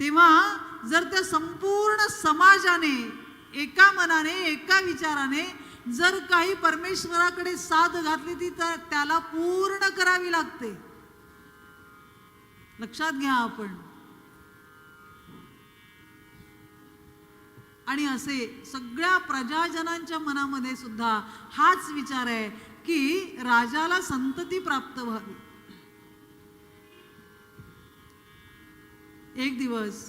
तेव्हा जर त्या संपूर्ण समाजाने एका मनाने एका विचाराने जर काही परमेश्वराकडे साथ घातली ती तर त्याला पूर्ण करावी लागते. लक्षात घ्या आपण. आणि असे सगळ्या प्रजाजनांच्या मनामध्ये सुद्धा हाच विचार आहे की राजाला संतती प्राप्त व्हावी. एक दिवस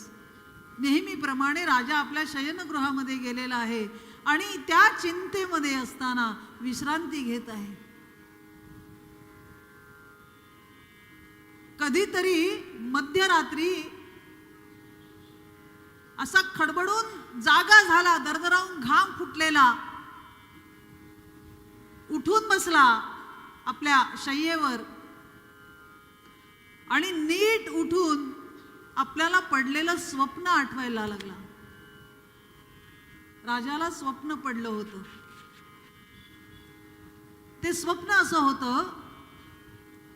नेहमीप्रमाणे राजा आपल्या शयनगृहामध्ये गेलेला आहे आणि त्या चिंतेमध्ये असताना विश्रांती घेत आहे. कधीतरी मध्यरात्री असा खडबडून जागा झाला, दरदरावून घाम फुटलेला, उठून बसला आपल्या शय्येवर आणि नीट उठून आपल्याला पडलेलं स्वप्न आठवायला लागला. राजाला स्वप्न पडलं होतं. ते स्वप्न असं होतं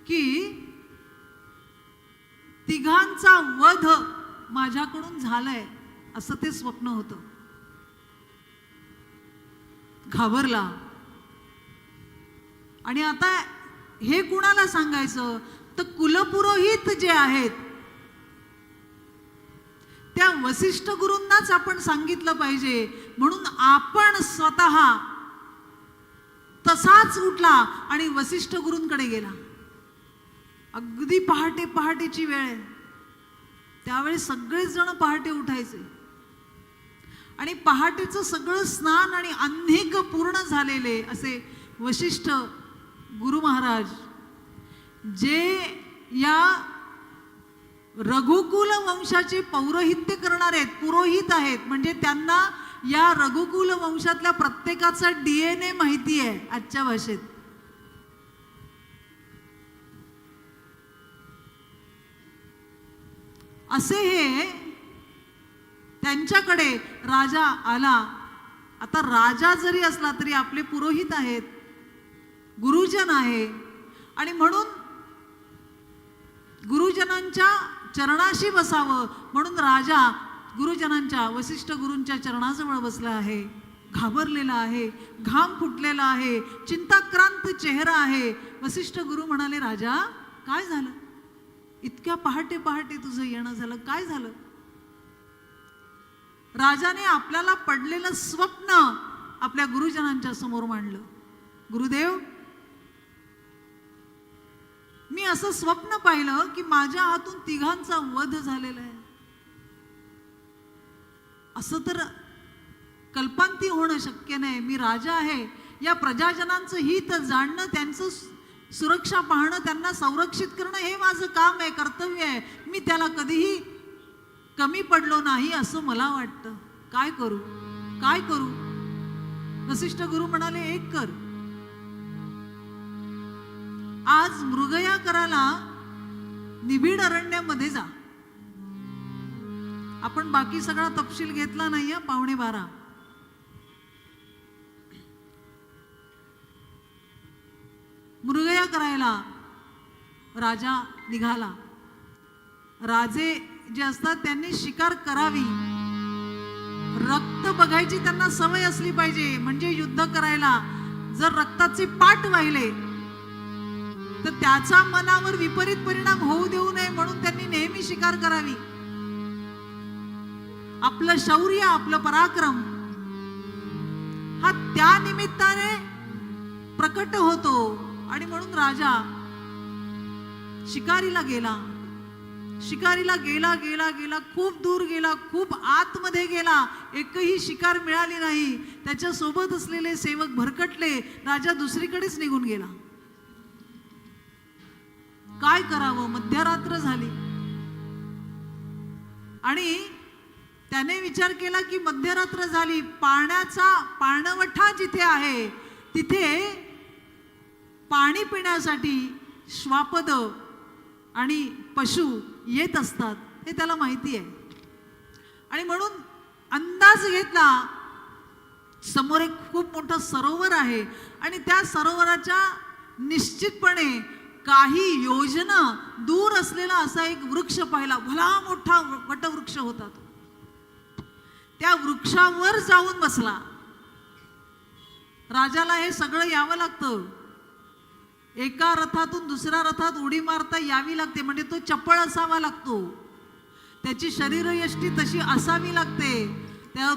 की तिघांचा वध माझ्याकडून झालाय असं ते स्वप्न होतं. घाबरला. आणि आता हे कुणाला सांगायचं तर कुलपुरोहित जे आहेत त्या वसिष्ठ गुरूंनाच आपण सांगितलं पाहिजे. म्हणून आपण स्वतः तसाच उठला आणि वसिष्ठ गुरूंकडे गेला. अगदी पहाटे पहाटेची वेळ आहे. त्यावेळी सगळेच जण पहाटे उठायचे आणि पहाटेचं सगळं स्नान आणि आन्हिक पूर्ण झालेले असे वसिष्ठ गुरु महाराज जे या रघुकुल वंशाचे पौरोहित्य करणारे आहेत, पुरोहित आहेत, म्हणजे त्यांना या रघुकुल वंशातल्या प्रत्येकाचा DNA माहिती आहे आजच्या भाषेत. असे हे त्यांच्याकडे राजा आला. आता राजा जरी असला तरी आपले पुरोहित आहेत, गुरुजन आहे आणि म्हणून गुरुजनांच्या चरणाशी बसावं म्हणून राजा गुरुजनांच्या वसिष्ठ गुरूंच्या चरणाजवळ बसला आहे. घाबरलेला आहे, घाम फुटलेला आहे, चिंताक्रांत चेहरा आहे. वसिष्ठ गुरु म्हणाले, राजा काय झालं? इतक्या पहाटे पहाटे तुझं येणं झालं, काय झालं? राजाने आपल्याला पडलेलं स्वप्न आपल्या गुरुजनांच्या समोर मांडलं. गुरुदेव, मी असं स्वप्न पाहिलं की माझ्या हातून तिघांचा वध झालेला आहे. असं तर कल्पांती होणं शक्य नाही. मी राजा आहे. या प्रजाजनांचं हित जाणणं, त्यांचं सुरक्षा पाहणं, त्यांना संरक्षित करणं हे माझं काम आहे, कर्तव्य आहे. मी त्याला कधीही कमी पडलो नाही असं मला वाटतं. काय करू, काय करू? वसिष्ठ गुरु म्हणाले, एक कर. आज मृगया कराला निबिड अरण्यामध्ये जा. आपण बाकी सगळा तपशील घेतला नाहीये. 11:15 मृगया करायला राजा निघाला. राजे जे असतात त्यांनी शिकार करावी, रक्त बघायची त्यांना सवय असली पाहिजे. म्हणजे युद्ध करायला जर रक्ताचे पाट वाहिले तर त्याचा मनावर विपरीत परिणाम होऊ देऊ नये म्हणून त्यांनी नेहमी शिकार करावी. आपलं शौर्य, आपलं पराक्रम हा त्या निमित्ताने प्रकट होतो. आणि म्हणून राजा शिकारीला गेला. शिकारीला गेला गेला गेला, खूप दूर गेला, खूप आतमध्ये गेला. एकही शिकार मिळाली नाही. त्याच्या सोबत असलेले सेवक भरकटले. राजा दुसरीकडेच निघून गेला. काय करावं? मध्यरात्र झाली आणि त्याने विचार केला की मध्यरात्र झाली, पाण्याचा पाणवठा जिथे आहे तिथे पाणी पिण्यासाठी श्वापद आणि पशु येत असतात हे त्याला माहिती आहे. आणि म्हणून अंदाज घेतला समोर एक खूप मोठं सरोवर आहे आणि त्या सरोवराच्या निश्चितपणे काही योजना दूर असलेला असा एक वृक्ष पाहिला. भला मोठा वटवृक्ष होता तो. त्या वृक्षावर जाऊन बसला. राजाला हे सगळं यावं लागतं. एका रथातून दुसऱ्या रथात उडी मारता यावी लागते, म्हणजे तो चपळ असावा लागतो. त्याची शरीरयष्टी तशी असावी लागते.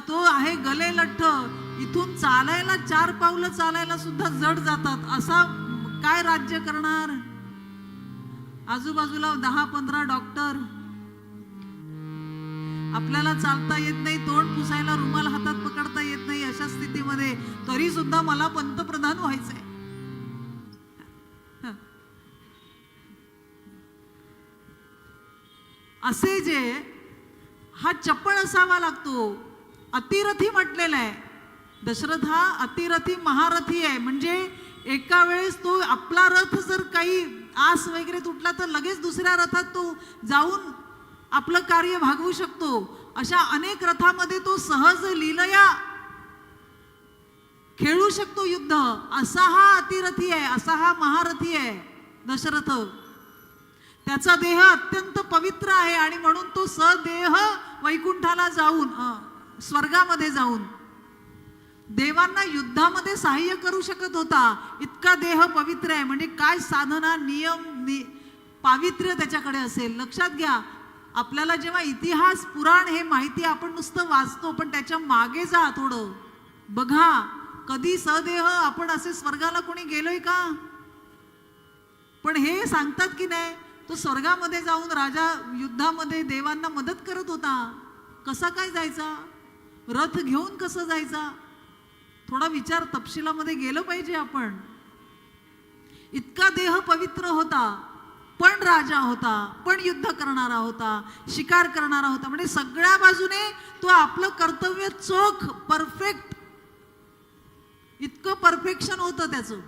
तो आहे गले लठ्ठ. इथून चालायला 4 पावलं चालायला सुद्धा जड जातात. असा काय राज्य करणार? आजूबाजूला 10-15 डॉक्टर. आपल्याला चालता येत नाही, तोंड पुसायला रुमाल हातात पकडता येत नाही. अशा स्थितीमध्ये तरी सुद्धा मला पंतप्रधान व्हायचंय. असे जे हा चपळ असावा लागतो. अतिरथी म्हटलेला आहे. दशरथ हा अतिरथी महारथी आहे. म्हणजे एका वेळेस तो आपला रथ जर काही आस वगैरे तुटला तर लगेच दुसऱ्या रथात तो जाऊन आपलं कार्य भागवू शकतो. अशा अनेक रथामध्ये तो सहज लीलया खेळू शकतो युद्ध. असा हा अतिरथी आहे, असा हा महारथी आहे दशरथ. त्याचा देह अत्यंत पवित्र आहे आणि म्हणून तो सदेह वैकुंठाला जाऊन स्वर्गामध्ये जाऊन देवांना युद्धामध्ये सहाय्य करू शकत होता. इतका देह पवित्र आहे. म्हणजे काय साधना, नियम, पावित्र्य त्याच्याकडे असेल. लक्षात घ्या, आपल्याला जेव्हा इतिहास पुराण हे माहिती आपण नुसतं वाचतो, पण त्याच्या मागे जा थोडं बघा. कधी सदेह आपण असे स्वर्गाला कोणी गेलोय का? पण हे सांगतात की नाही, तो स्वर्गामध्ये जाऊन राजा युद्धामध्ये देवांना मदत करत होता. कसा काय जायचा? रथ घेऊन कसं जायचा? थोडा विचार तपशिलामध्ये गेलं पाहिजे आपण. इतका देह पवित्र होता, पण राजा होता, पण युद्ध करणारा होता, शिकार करणारा होता. म्हणजे सगळ्या बाजूने तो आपलं कर्तव्य चोख, परफेक्ट, इतकं परफेक्शन होतं त्याचं.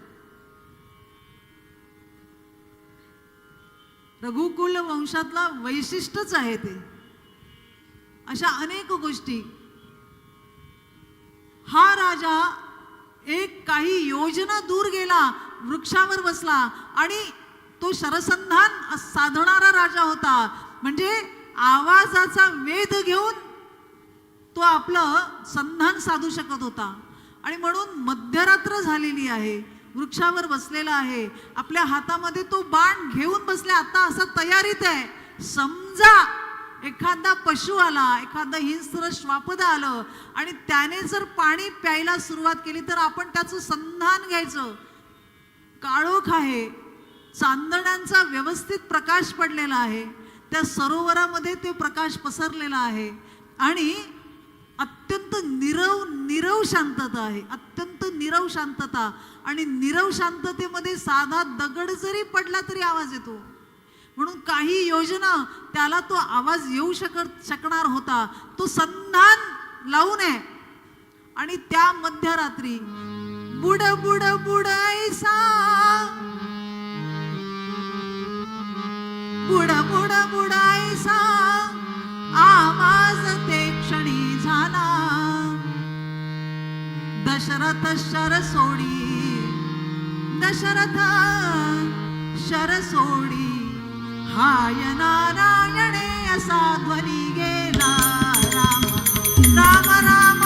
रघुकुल वंशातला वैशिष्ट्यच आहे ते. अशा अनेक गोष्टी. हा राजा एक काही योजना दूर गेला, वृक्षावर बसला आणि तो शरसंधान साधणारा राजा होता. म्हणजे आवाजाचा वेध घेऊन तो आपलं संधान साधू शकत होता. आणि म्हणून मध्यरात्र झालेली आहे, वृक्षावर बसलेला आहे, आपल्या हातामध्ये तो बाण घेऊन बसला. आता असा तयारीत आहे. समजा एखादा पशु आला, एखादा हिंस्र श्वापद आलं आणि त्याने जर पाणी प्यायला सुरुवात केली तर आपण त्याचं संधान घ्यायचं. काळोख आहे, चांदण्यांचा व्यवस्थित प्रकाश पडलेला आहे, त्या सरोवरामध्ये ते प्रकाश पसरलेला आहे आणि अत्यंत नीरव शांतता आहे. अत्यंत नीरव शांतता. आणि नीरव शांततेमध्ये साधा दगड जरी पडला तरी आवाज येतो. म्हणून काही योजना त्याला तो आवाज येऊ शकणार होता. तो संधान लावून आहे. आणि त्या मध्यरात्री बुड बुड बुडायसा, बुड बुड बुडायसा आवाज ते क्षणी झाला. दशरथ शर सोडी, दशरथ शर सोडी, हाय नारायणे असा ध्वनी गेला. राम राम राम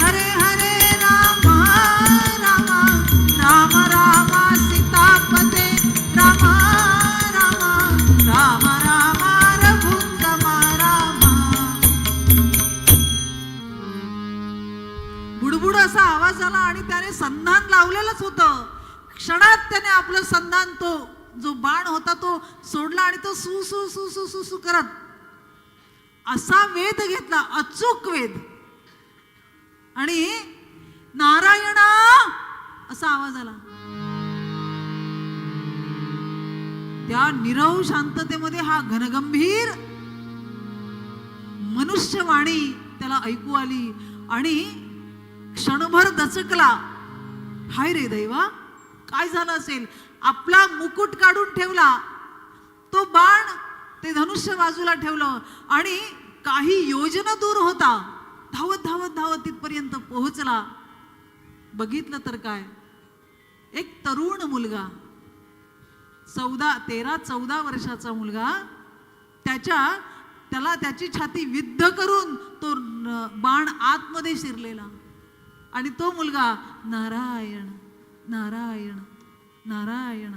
हरे हरे राम राम राम राम सीतापते राम राम राम राम रघुत्तम राम. बुडबुड असा आवाज आला आणि त्याने संधान लावलेलंच होतं. क्षणात त्याने आपलं संधान, तो जो बाण होता तो सोडला आणि तो सु सु सु सु सु सु करत असा वेध घेतला, अचूक वेध. आणि नारायणा असा आवाज आला. त्या नीरव शांततेमध्ये हा घनगंभीर मनुष्यवाणी त्याला ऐकू आली आणि क्षणभर दचकला. हाय रे दैवा, काय झालं असेल? आपला मुकुट काढून ठेवला, तो बाण, ते धनुष्य बाजूला ठेवलं आणि काही योजना दूर होता. धावत धावत धावत तिथपर्यंत पोहोचला. बघितलं तर काय, एक तरुण मुलगा 13-14 वर्षाचा मुलगा त्याला त्याची छाती विद्ध करून तो बाण आतमध्ये शिरलेला आणि तो मुलगा नारायण नारायण नारायण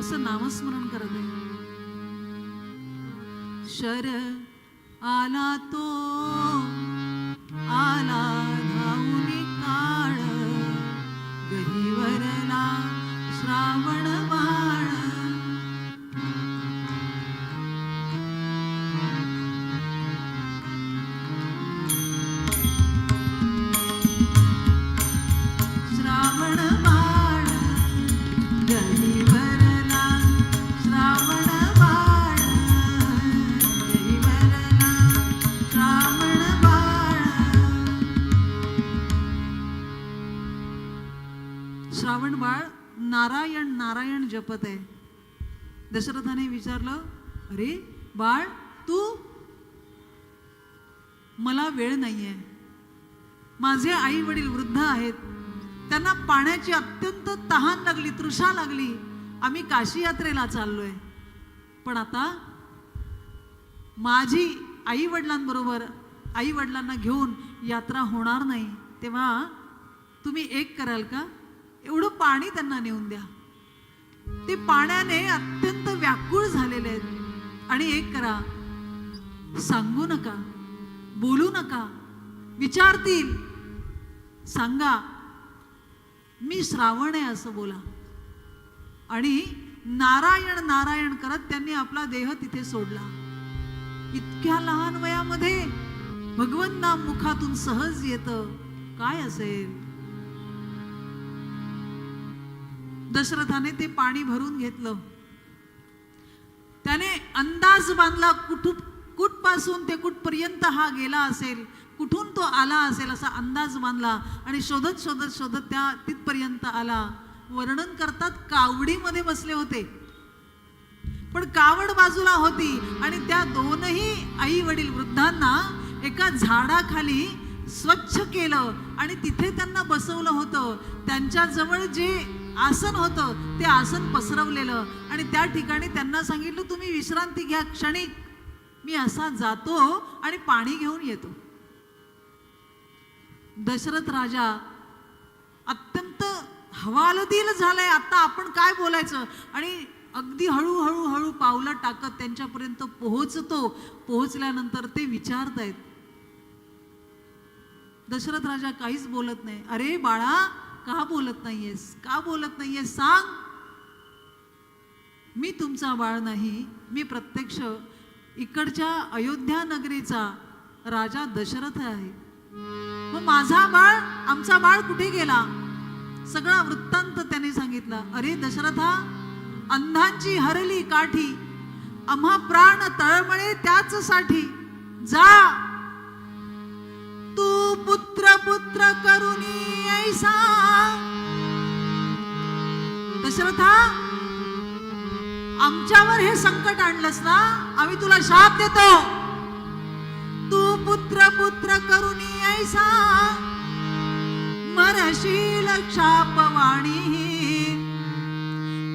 असं नामस्मरण करत आहे. शर आला तो आला धावूनी काळ गहिवरला श्रावण बाळ. श्रावण बाळ गहिवरला श्रावण बाळ गहिवरला श्रावण बाळ. श्रावण बाळ नारायण नारायण जपत आहे. दशरथाने विचारलं, अरे बाळ तू, मला वेळ नाहीये, माझे आई वडील वृद्ध आहेत, त्यांना पाण्याची अत्यंत तहान लागली, तृषा लागली, आम्ही काशी यात्रेला चाललोय, पण आता माझी आई वडिलांना घेऊन यात्रा होणार नाही, तेव्हा तुम्ही एक कराल का, एवढं पाणी त्यांना नेऊन द्या. ते पाण्याने अत्यंत व्याकुळ झालेले आहेत आणि एक करा, सांगू नका, बोलू नका, विचारतील सांगा मी श्रावण आहे असं बोला. आणि नारायण नारायण करत त्यांनी आपला देह तिथे सोडला. इतक्या लहान वयामध्ये भगवंत नाम मुखातून सहज येतं, काय असेल. दशरथाने ते पाणी भरून घेतलं. त्याने अंदाज बांधला कुठपासून ते कुठपर्यंत हा गेला असेल, कुठून तो आला असेल असा अंदाज बांधला आणि शोधत शोधत शोधत त्या तिथपर्यंत आला. वर्णन करतात कावडीमध्ये बसले होते, पण कावड बाजूला होती आणि त्या दोनही आई वडील वृद्धांना एका झाडाखाली स्वच्छ केलं आणि तिथे त्यांना बसवलं होतं. त्यांच्या जवळ जे आसन होतं ते आसन पसरवलेलं आणि त्या ठिकाणी त्यांना सांगितलं, तुम्ही विश्रांती घ्या, क्षणिक मी असा जातो आणि पाणी घेऊन येतो. दशरथ राजा अत्यंत हवालदिल झालाय, आता आपण काय बोलायचं, आणि अगदी हळूहळू हळू पावलं टाकत त्यांच्यापर्यंत पोहोचतो. पोहोचल्यानंतर ते विचारतायत. दशरथ राजा काहीच बोलत नाही. अरे बाळा, का बोलत नाहीयेस, का बोलत नाहीयेस, सांग. मी तुमचा बाळ नाही, मी प्रत्यक्ष इकडच्या अयोध्या नगरीचा राजा दशरथ आहे. मग माझा बाळ, आमचा बाळ कुठे गेला, सगळा वृत्तांत त्याने सांगितला. अरे दशरथा, अंधांची हरली काठी, आम्हा प्राण तळमळे त्याच साठी. जा तू पुत्र पुत्र करुणी ऐसा. दशरथा, आमच्यावर हे संकट आणलंस ना, आम्ही तुला शाप देतो. तू पुत्र पुत्र करुणी ऐसा, मरशील शापवाणी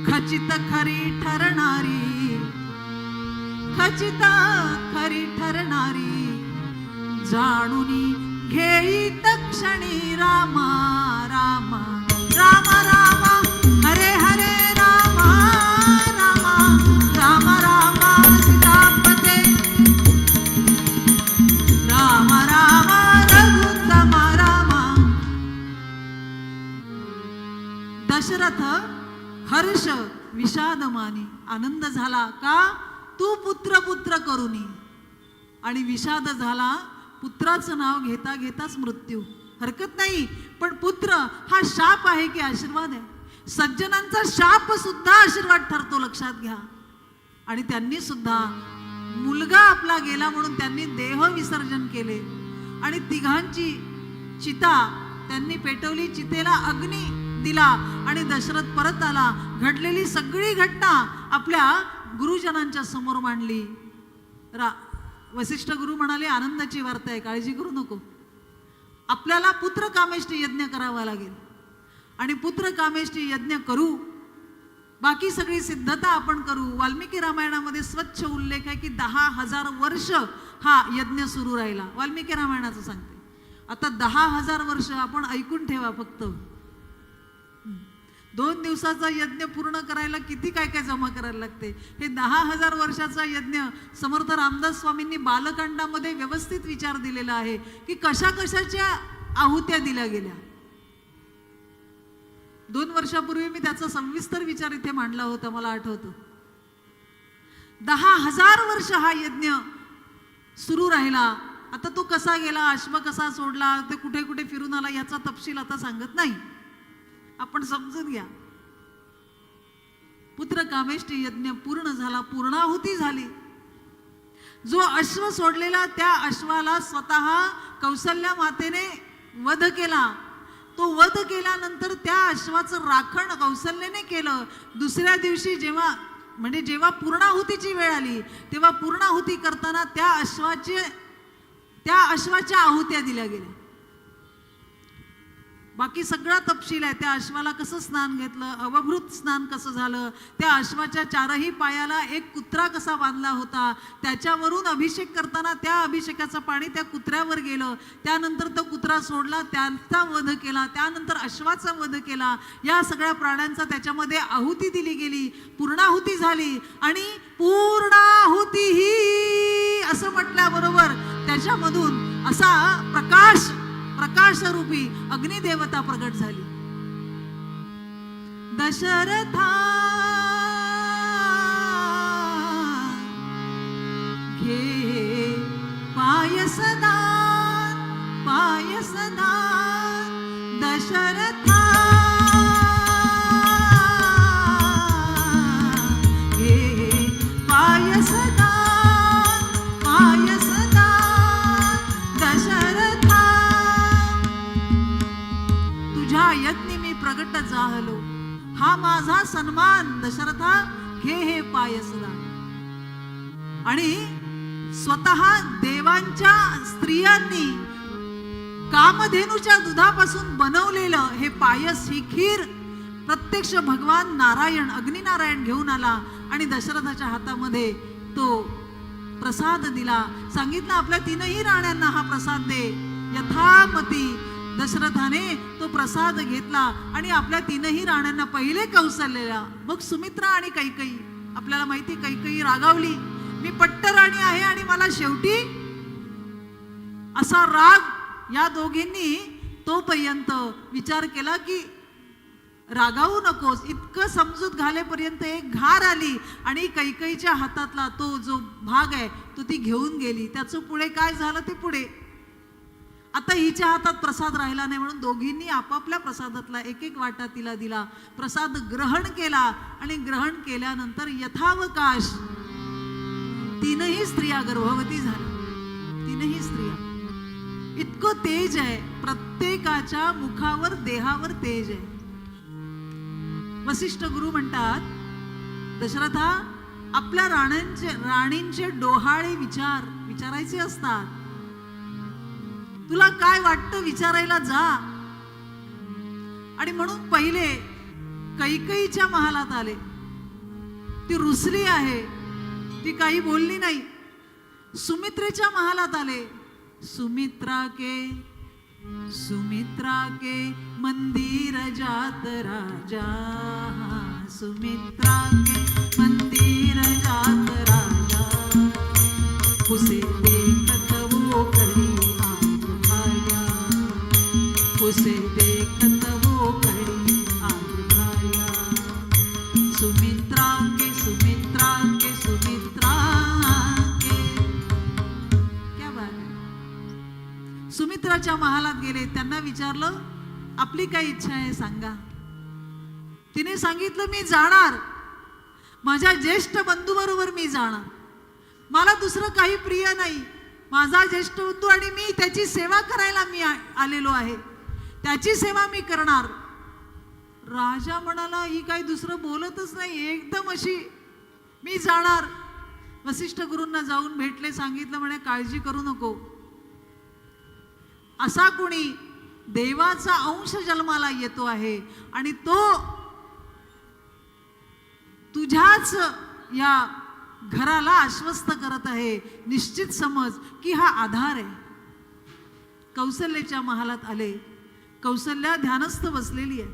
खचित खरी ठरणारी, खचित खरी ठरणारी. जाणूनी घेई तक्षणी रामा रामा रामा रामा हरे हरे रामा रामा रामा रामा सीतापते रामा रामा रघुत्तमा रामा. दशरथ हर्ष विषादमानी, आनंद झाला का, तू पुत्र पुत्र करुनी, आणि विषाद झाला पुत्राचं नाव घेता घेताच मृत्यू. हरकत नाही, पण पुत्र हा शाप आहे की आशीर्वाद आहे. सज्जनांचा शाप सुद्धा आशीर्वाद ठरतो, लक्षात घ्या. आणि त्यांनी सुद्धा मुलगा आपला गेला म्हणून त्यांनी देह विसर्जन केले आणि तिघांची चिता त्यांनी पेटवली, चितेला अग्नी दिला आणि दशरथ परत आला. घडलेली सगळी घटना आपल्या गुरुजनांच्या समोर मांडली. वसिष्ठ गुरु म्हणाले, आनंदाची वार्ता आहे, काळजी करू नको. आपल्याला पुत्र कामेष्टी यज्ञ करावा लागेल आणि पुत्र कामेष्टी यज्ञ करू बाकी सगळी सिद्धता आपण करू. वाल्मिकी रामायणामध्ये स्वच्छ उल्लेख आहे की 10,000 वर्ष हा यज्ञ सुरू राहिला. वाल्मिकी रामायणाचं सांगते. आता 10,000 वर्ष आपण ऐकून ठेवा. फक्त 2 दिवसाचा यज्ञ पूर्ण करायला किती काय काय जमा करायला लागते. हे 10,000 वर्षाचा यज्ञ समर्थ रामदास स्वामींनी बालकांडामध्ये व्यवस्थित विचार दिलेला आहे की कशा कशाच्या आहुत्या दिल्या गेल्या. 2 वर्षापूर्वी मी त्याचा सविस्तर विचार इथे मांडला होता, मला आठवतं. 10,000 वर्ष हा यज्ञ सुरू राहिला. आता तो कसा गेला, अश्व कसा सोडला, ते कुठे कुठे फिरून आला, याचा तपशील आता सांगत नाही, आपण समजून घ्या. पुत्र कामेष्टी यज्ञ पूर्ण झाला, पूर्णाहुती झाली. जो अश्व सोडलेला त्या अश्वाला स्वतः कौसल्या मातेने वध केला. तो वध केल्यानंतर त्या अश्वाचं राखण कौसल्याने केलं. दुसऱ्या दिवशी जेव्हा पूर्णाहुतीची वेळ आली तेव्हा पूर्णाहुती करताना त्या अश्वाच्या आहुत्या दिल्या गेल्या. बाकी सगळा तपशील आहे. त्या अश्वाला कसं स्नान घेतलं, अवभृत स्नान कसं झालं, त्या अश्वाच्या 4ही पायाला एक कुत्रा कसा बांधला होता, त्याच्यावरून अभिषेक करताना त्या अभिषेकाचं पाणी त्या कुत्र्यावर गेलं, त्यानंतर तो कुत्रा सोडला, त्यांचा वध केला, त्यानंतर अश्वाचा वध केला. या सगळ्या प्राण्यांचा त्याच्यामध्ये आहुती दिली गेली, पूर्णाहुती झाली. आणि पूर्णाहुती ही असं म्हटल्याबरोबर त्याच्यामधून असा प्रकाशरूपी अग्निदेवता प्रगट झाली. दशरथा घे पायसदान दशरथा घे पायसदान दशरथा. तुझ्या यज्ञी मी प्रगट झालो, हा माझा सन्मान. दशरथा घे हे पायसदान. आणि स्वतः देवांच्या स्त्रियांनी कामधेनूच्या दुधापासून बनवलेलं हे पायस, ही खीर प्रत्यक्ष भगवान नारायण अग्निनारायण घेऊन आला आणि दशरथाच्या हातामध्ये तो प्रसाद दिला. सांगितलं आपल्या 3ही राण्यांना हा प्रसाद दे. यथामती दशरथाने तो प्रसाद घेतला आणि आपल्या 3ही राण्यांना, पहिले कौसल्याला, मग सुमित्रा आणि कैकेयी. आपल्याला माहिती, कैकेयी रागावली, मी पट्ट राणी आहे आणि मला शेवटी असा राग. या दोघींनी तोपर्यंत विचार केला की रागावू नकोस, इतकं समजूत घालेपर्यंत एक घार आली आणि कैकेयीच्या हातातला तो जो भाग आहे तो ती घेऊन गेली. त्याचं पुढे काय झालं ते पुढे. आता हिच्या हातात प्रसाद राहिला नाही म्हणून दोघींनी आपापल्या प्रसादातला एक एक वाटा तिला दिला. प्रसाद ग्रहण केला आणि ग्रहण केल्यानंतर यथावकाश 3ही स्त्रिया गर्भवती झाल्या. 3ही स्त्रिया. इतकं तेज आहे, प्रत्येकाच्या मुखावर देहावर तेज आहे. वसिष्ठ गुरु म्हणतात, दशरथा आपल्या राणींचे डोहाळे विचारायचे असतात. तुला काय वाटतं विचारायला जा. आणि म्हणून पहिले कैकेयीच्या महालात आले. ती रुसली आहे, ती काही बोलली नाही. सुमित्रेच्या महालात आले. सुमित्रा के मंदिर जात राजा, सुमित्रा के मंदिर जात राजा, उसे देखत वो कड़ी आग भाया, उसे देखत वो कड़ी आग भाया. सुमित्रा के क्या बात है. सुमित्राच्या महालात गेले. त्यांना विचारलं आपली काय इच्छा आहे सांगा. तिने सांगितलं मी जाणार, माझ्या ज्येष्ठ बंधू बरोबर मी जाणार, मला दुसरं काही प्रिय नाही. माझा ज्येष्ठ बंधू आणि मी त्याची सेवा करायला मी आलेलो आहे, त्याची सेवा मी करणार. राजा म्हणाला ही काही दुसरं बोलतच नाही, एकदम अशी मी जाणार. वसिष्ठ गुरूंना जाऊन भेटले, सांगितलं म्हणे काळजी करू नको. असा कोणी देवाचा अंश जन्माला येतो आहे आणि तो तुझ्याच या घराला आश्वस्त करत आहे. निश्चित समज की हा आधार आहे. कौसल्याच्या महालात आले. कौसल्या ध्यानस्थ बसलेली आहे.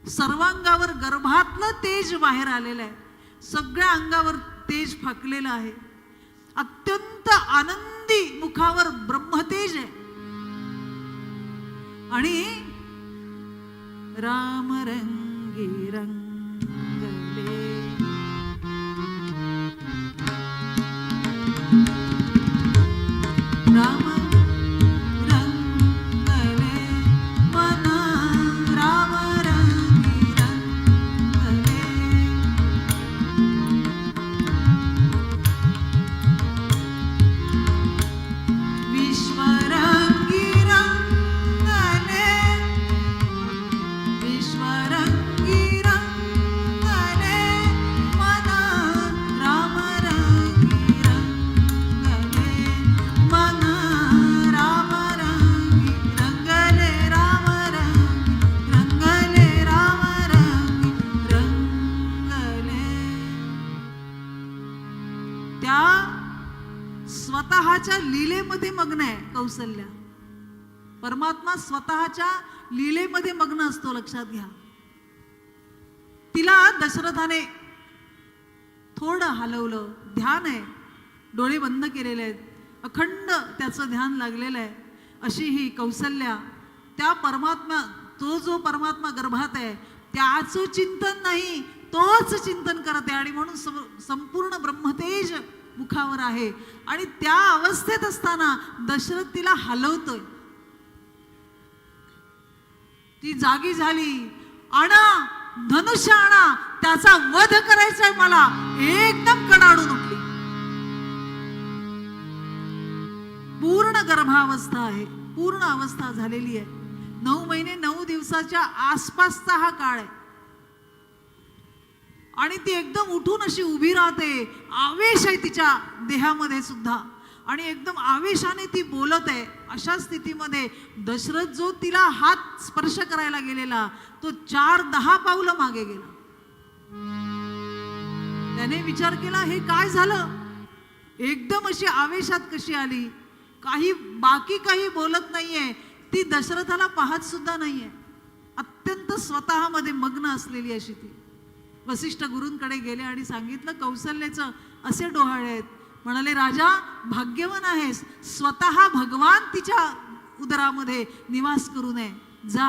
सर्वांगावर गर्भातलं तेज बाहेर आलेलं आहे. सगळ्या अंगावर तेज फाकलेलं आहे. अत्यंत आनंदी मुखावर ब्रह्मतेज आहे. आणि राम रंगी रंगले, राम रंगले मन, राम रंगी रंगले. विश्वरंगी रंगले, विश्वरंगी रंगले मन, राम रंगी रंगले मन, राम रंगी रंगले, राम रंगी रंगले, राम रंगी रंगले. त्या स्वतःच्या लीलेमध्ये मग्न आहे कौसल्या. परमात्मा स्वतःच्या लीलेमध्ये मग्न असतो, लक्षात घ्या. तिला दशरथाने थोडं हलवलं. ध्यान आहे, डोळे बंद केलेले आहेत, अखंड त्याचं ध्यान लागलेलं आहे. अशी ही कौसल्या त्या परमात्मा, तो जो परमात्मा गर्भात आहे त्याचं चिंतन नाही, तोच चिंतन करत आहे. आणि म्हणून संपूर्ण ब्रह्मतेज मुखावर आहे. आणि त्या अवस्थेत असताना दशरथ तिला हलवतोय. ती जागी झाली. आणा धनुष्य, आणा, त्याचा वध करायचाय मला. एकदम कडाडून उठली. पूर्ण गर्भावस्था आहे, पूर्ण अवस्था झालेली आहे. 9 महिने 9 दिवसाच्या आसपासचा हा काळ आहे. आणि ती एकदम उठून अशी उभी राहते. आवेश आहे तिच्या देहामध्ये सुद्धा. आणि एकदम आवेशाने ती बोलत आहे. अशा स्थितीमध्ये दशरथ जो तिला हात स्पर्श करायला गेलेला तो 4-10 पावलं मागे गेला. त्याने विचार केला, हे काय झालं? एकदम अशी आवेशात कशी आली? बाकी काही बोलत नाहीये. ती दशरथाला पाहत सुद्धा नाहीये. अत्यंत स्वतःमध्ये मग्न असलेली अशी ती. वसिष्ठ गुरूंकडे गेले आणि सांगितलं, कौसल्याचं असे डोहाळे आहेत. म्हणाले, राजा भाग्यवान आहेस, स्वतः भगवान तिच्या उदरामध्ये निवास करू नये. जा,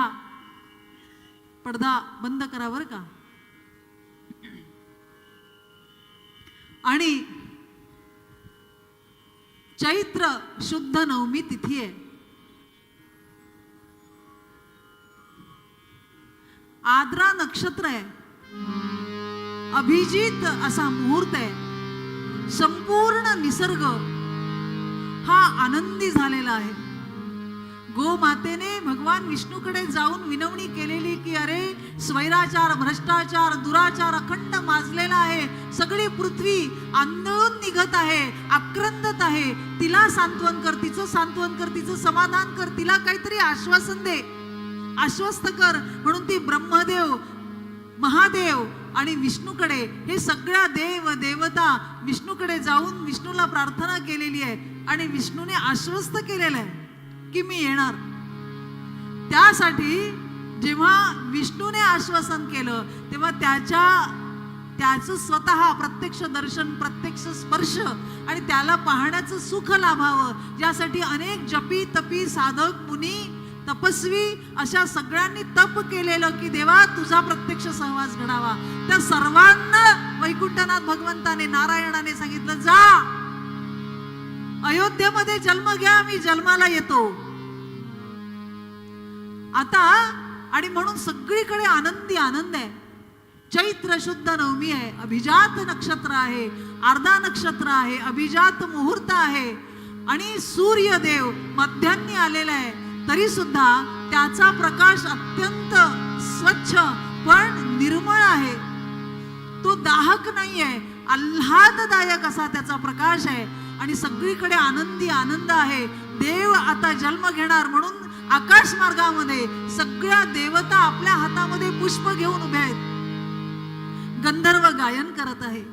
पडदा बंद करा बरं का. आणि चैत्र शुद्ध नवमी तिथी आहे. आद्रा नक्षत्र आहे. अभिजित असा मुहूर्त आहे. संपूर्ण निसर्ग हा आनंदी झालेला आहे. गोमातेने भगवान विष्णूकडे जाऊन विनवणी केलेली की अरे स्वैराचार, भ्रष्टाचार, दुराचार अखंड माजलेला आहे. सगळी पृथ्वी आंदोलन निघत आहे, आक्रंदत आहे. तिला सांत्वन कर, तिचं सांत्वन कर, तिचं समाधान कर, तिला काहीतरी आश्वासन दे, आश्वस्त कर. म्हणून ती ब्रह्मदेव, महादेव आणि विष्णूकडे, हे सगळ्या देव देवता विष्णूकडे जाऊन विष्णूला प्रार्थना केलेली आहे. आणि विष्णूने आश्वस्त केलेलं आहे की मी येणार. त्यासाठी जेव्हा विष्णूने आश्वासन केलं तेव्हा त्याचं स्वतः प्रत्यक्ष दर्शन, प्रत्यक्ष स्पर्श आणि त्याला पाहण्याचं सुख लाभावं, यासाठी अनेक जपी तपी साधक मुनी तपस्वी अशा सगळ्यांनी तप केलेलं की देवा तुझा प्रत्यक्ष सहवास घडावा. त्या सर्वांना वैकुंठनाथ भगवंताने, नारायणाने सांगितलं, जा अयोध्येमध्ये जन्म घ्या, मी जन्माला येतो आता. आणि म्हणून सगळीकडे आनंदी आनंद आहे. चैत्र शुद्ध नवमी आहे. अभिजात नक्षत्र आहे, आर्धा नक्षत्र आहे, अभिजात मुहूर्त आहे. आणि सूर्यदेव मध्यान्नी आलेला आहे. तरी सुद्धा त्याचा प्रकाश अत्यंत स्वच्छ पण निर्मळ आहे. तो दाहक नाहीये, आल्हाददायक असा त्याचा प्रकाश आहे. आणि सगळीकडे आनंदी आनंद आहे. देव आता जन्म घेणार म्हणून आकाश मार्गामध्ये सगळ्या देवता आपल्या हातामध्ये पुष्प घेऊन उभ्या आहेत. गंधर्व गायन करत आहे,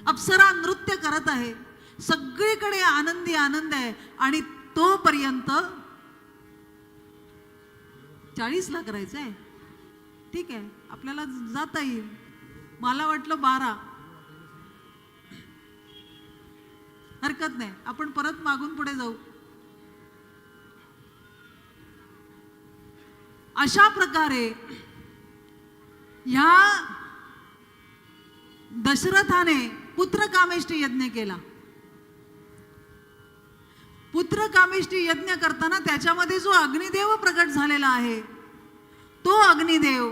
अप्सरा नृत्य करत आहे, सगळीकडे आनंदी आनंद आहे. आणि तोपर्यंत 40ला करायचंय, ठीक आहे, आपल्याला जाता येईल. मला वाटलं 12, हरकत नाही, आपण परत मागून पुढे जाऊ. अशा प्रकारे ह्या दशरथाने पुत्रकामेष्टी यज्ञ केला. पुत्रकामेष्टी यज्ञ करताना त्याच्यामध्ये जो अग्निदेव प्रकट झालेला आहे, तो अग्निदेव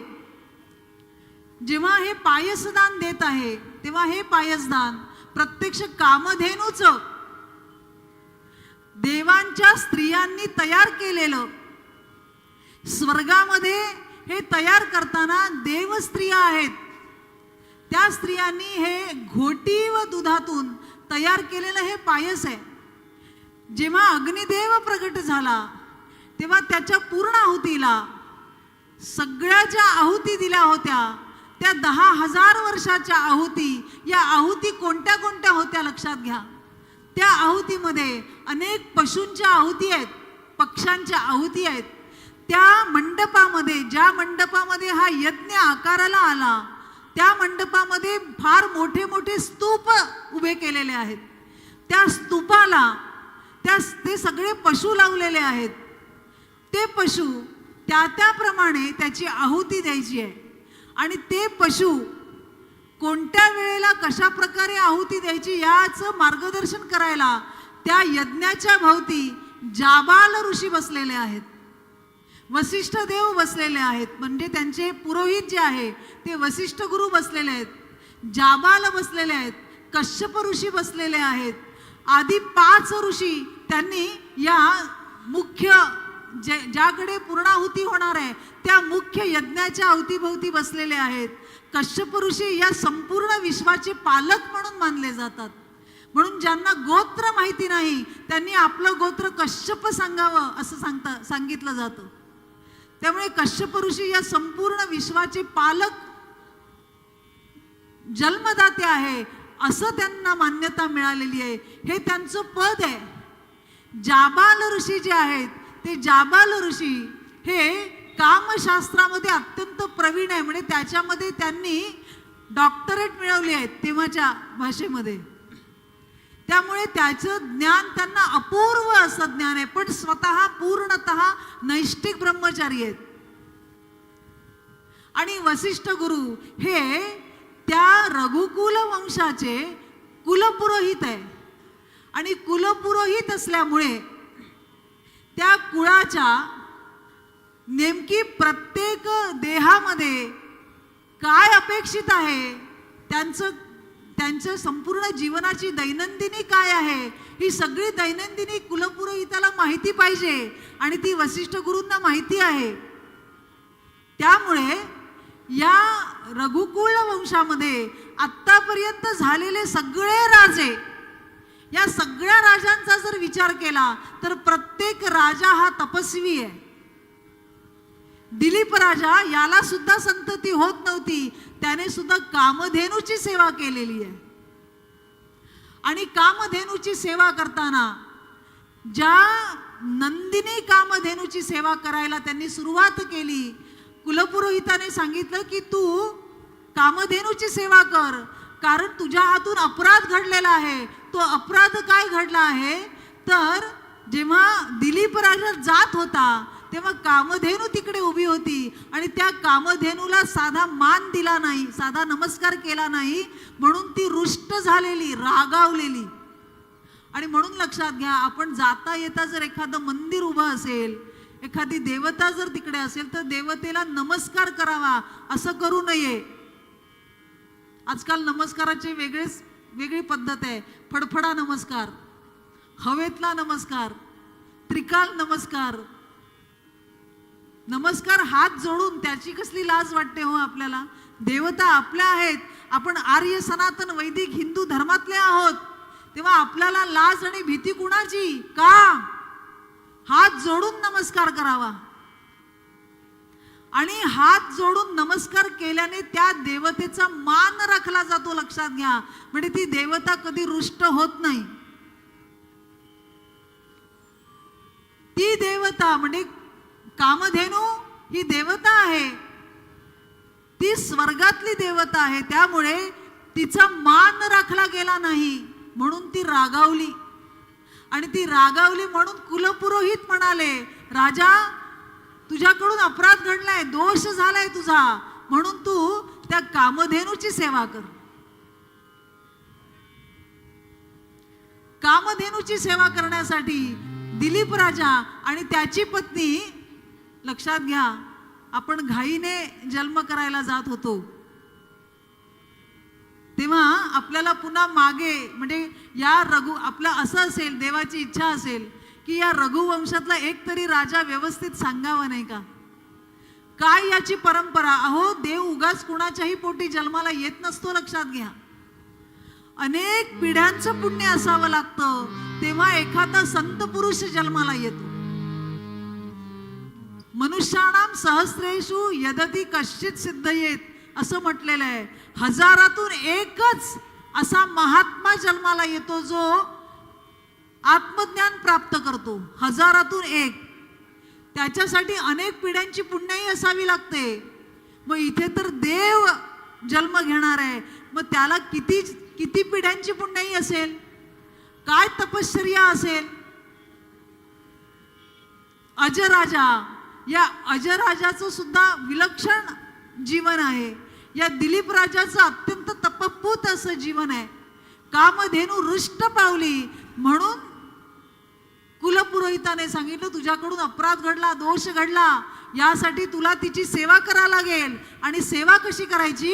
जेव्हा हे पायसदान देत आहे, तेव्हा हे पायसदान प्रत्यक्ष कामधेनूच देवांच्या स्त्रियांनी तयार केलेलं. स्वर्गामध्ये हे तयार करताना देव स्त्रिया आहेत, त्या स्त्रियांनी हे घोटी व दुधातून तयार केलेलं हे पायस आहे. जेव्हा अग्निदेव प्रकट झाला तेव्हा त्याच्या पूर्ण आहुतीला सगळ्या ज्या आहुती दिल्या होत्या त्या 10,000 वर्षाच्या आहुती, या आहुती कोणत्या कोणत्या होत्या लक्षात घ्या. त्या आहुतीमध्ये अनेक पशूंच्या आहुती आहेत, पक्ष्यांच्या आहुती आहेत. त्या मंडपामध्ये, ज्या मंडपामध्ये हा यज्ञ आकाराला आला, त्या मंडपामध्ये फार मोठे मोठे स्तूप उभे केलेले आहेत. त्या स्तूपाला ते सगळे पशु लावलेले आहेत. ते पशु त्याप्रमाणे त्याची आहुती द्यायची आहे. आणि ते पशु कोणत्या वेळेला कशा प्रकारे आहुती द्यायची याचं मार्गदर्शन करायला त्या यज्ञाच्या भोवती जाबाल ऋषी बसलेले आहेत, वसिष्ठ देव बसलेले आहेत. म्हणजे त्यांचे पुरोहित जे आहे ते वसिष्ठ गुरु बसलेले आहेत, जाबाल बसलेले आहेत, कश्यप ऋषी बसलेले आहेत. आधी 5 ऋषी त्यांनी या मुख्य ज्याकडे पूर्णाहुती होणार आहे त्या मुख्य यज्ञाच्या अवतीभोवती बसलेले आहेत. कश्यप ऋषी या संपूर्ण विश्वाचे पालक म्हणून मानले जातात. म्हणून ज्यांना गोत्र माहिती नाही त्यांनी आपलं गोत्र कश्यप सांगावं असं सांगितलं जातं. त्यामुळे कश्यप ऋषी या संपूर्ण विश्वाचे पालक, जन्मदाते आहे असं त्यांना मान्यता मिळालेली आहे. हे त्यांचं पद आहे. जाबाल ऋषी जे आहेत ते जाबाल ऋषी हे कामशास्त्रामध्ये अत्यंत प्रवीण आहे. म्हणजे त्याच्यामध्ये त्यांनी डॉक्टरेट मिळवली आहे तेव्हाच्या भाषेमध्ये. त्यामुळे त्याचं ज्ञान त्यांना अपूर्व असं ज्ञान आहे. पण स्वतः पूर्णतः नैष्ठिक ब्रह्मचारी आहेत. आणि वसिष्ठ गुरु हे त्या रघुकुल वंशाचे कुलपुरोहित आहे. आणि कुलपुरोहित असल्यामुळे त्या कुळाच्या नेमकी प्रत्येक देहामध्ये काय अपेक्षित आहे, त्यांचं संपूर्ण जीवनाची दैनंदिनी काय आहे, ही सगळी दैनंदिनी कुलपुरोहिताला माहिती पाहिजे. आणि ती वसिष्ठ गुरूंना माहिती आहे. त्यामुळे या रघुकुल वंशामध्ये आत्तापर्यंत झालेले सगळे राजे, या सगळ्या राजांचा जर विचार केला तर प्रत्येक राजा हा तपस्वी आहे. दिलीप राजा याला सुद्धा संतती होत नव्हती, त्याने सुद्धा कामधेनूची सेवा केलेली आहे. आणि कामधेनूची सेवा करताना ज्या नंदिनी कामधेनूची सेवा करायला त्यांनी सुरुवात केली, कुलपुरोहिताने सांगितलं की तू कामधेनूची सेवा कर, कारण तुझ्या हातून अपराध घडलेला आहे. तो अपराध काय घडला आहे तर जेव्हा दिलीप राजा जात होता तेव्हा कामधेनू तिकडे उभी होती आणि त्या कामधेनूला साधा मान दिला नाही, साधा नमस्कार केला नाही, म्हणून ती रुष्ट झालेली, रागावलेली. आणि म्हणून लक्षात घ्या, आपण जाता येता जर एखादं मंदिर उभं असेल, एखादी देवता जर तिकडे असेल तर देवतेला नमस्कार करावा, असं करू नये. आजकाल नमस्काराची वेगळी पद्धत आहे. फडफडा नमस्कार, हवेतला नमस्कार, त्रिकाल नमस्कार. नमस्कार हात जोडून, त्याची कसली लाज वाटते हो आपल्याला. देवता आपल्या आहेत, आपण आर्य सनातन वैदिक हिंदू धर्मातले आहोत, तेव्हा आपल्याला लाज आणि भीती कुणाची का? हात जोडून नमस्कार करावा. आणि हात जोडून नमस्कार केल्याने त्या देवतेचा मान राखला जातो, लक्षात घ्या. म्हणजे ती देवता कधी रुष्ट होत नाही. ती देवता म्हणजे कामधेनू ही देवता आहे, ती स्वर्गातली देवता आहे. त्यामुळे तिचा मान राखला गेला नाही म्हणून ती रागावली. आणि ती रागावली म्हणून कुलपुरोहित म्हणाले, राजा तुझ्याकडून अपराध घडलाय, दोष झालाय तुझा, म्हणून तू त्या कामधेनूची सेवा कर. कामधेनूची सेवा करण्यासाठी दिलीप राजा आणि त्याची पत्नी, लक्षात घ्या, आपण घाईने जन्म करायला जात होतो तेव्हा आपल्याला पुन्हा मागे म्हणजे या आपलं असं असेल, देवाची इच्छा असेल की या रघुवंशातला एक तरी राजा व्यवस्थित सांगावा, नाही का? काय याची परंपरा? अहो, देव उगाच कुणाच्याही पोटी जन्माला येत नसतो, लक्षात घ्या. अनेक पिढ्यांचं पुण्य असावं लागतं तेव्हा एखादा संत पुरुष जन्माला येतो. मनुष्याणाम सहस्रेषु यदती कश्चित सिद्धयेत असं म्हटलेलं आहे. हजारातून एकच असा महात्मा जन्माला येतो जो आत्मज्ञान प्राप्त करतो. हजारातून एक. त्याच्यासाठी अनेक पिढ्यांची पुण्याई असावी लागते. मग इथे तर देव जन्म घेणार आहे, मग त्याला किती किती पिढ्यांची पुण्याई असेल, काय तपश्चर्या असेल. अजराजा, या अजराजाचं सुद्धा विलक्षण जीवन आहे. या दिलीप राजाचं अत्यंत तपपूत असं जीवन आहे. कामधेनू रुष्ट पावली म्हणून कुलपुरोहिताने सांगितलं, तुझ्याकडून अपराध घडला, दोष घडला, यासाठी तुला तिची सेवा करावी लागेल. आणि सेवा कशी करायची?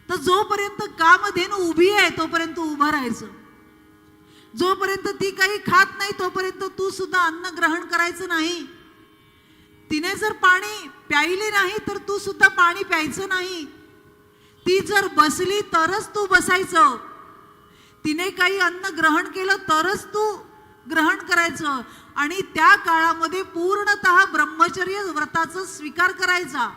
तर जोपर्यंत कामधेनू उभी आहे तोपर्यंत उभं राहायचं. जोपर्यंत ती काही खात नाही तोपर्यंत तू सुद्धा अन्न ग्रहण करायचं नाही. तिने जर पाणी प्यायले नाही तर तू सुद्धा पाणी प्यायचं नाही. ती जर बसली तरच तू बसायचं. तिने काही अन्न ग्रहण केलं तरच तू ग्रहण करायचं. आणि त्या काळामध्ये पूर्णतः ब्रह्मचर्य व्रताचा स्वीकार करायचा.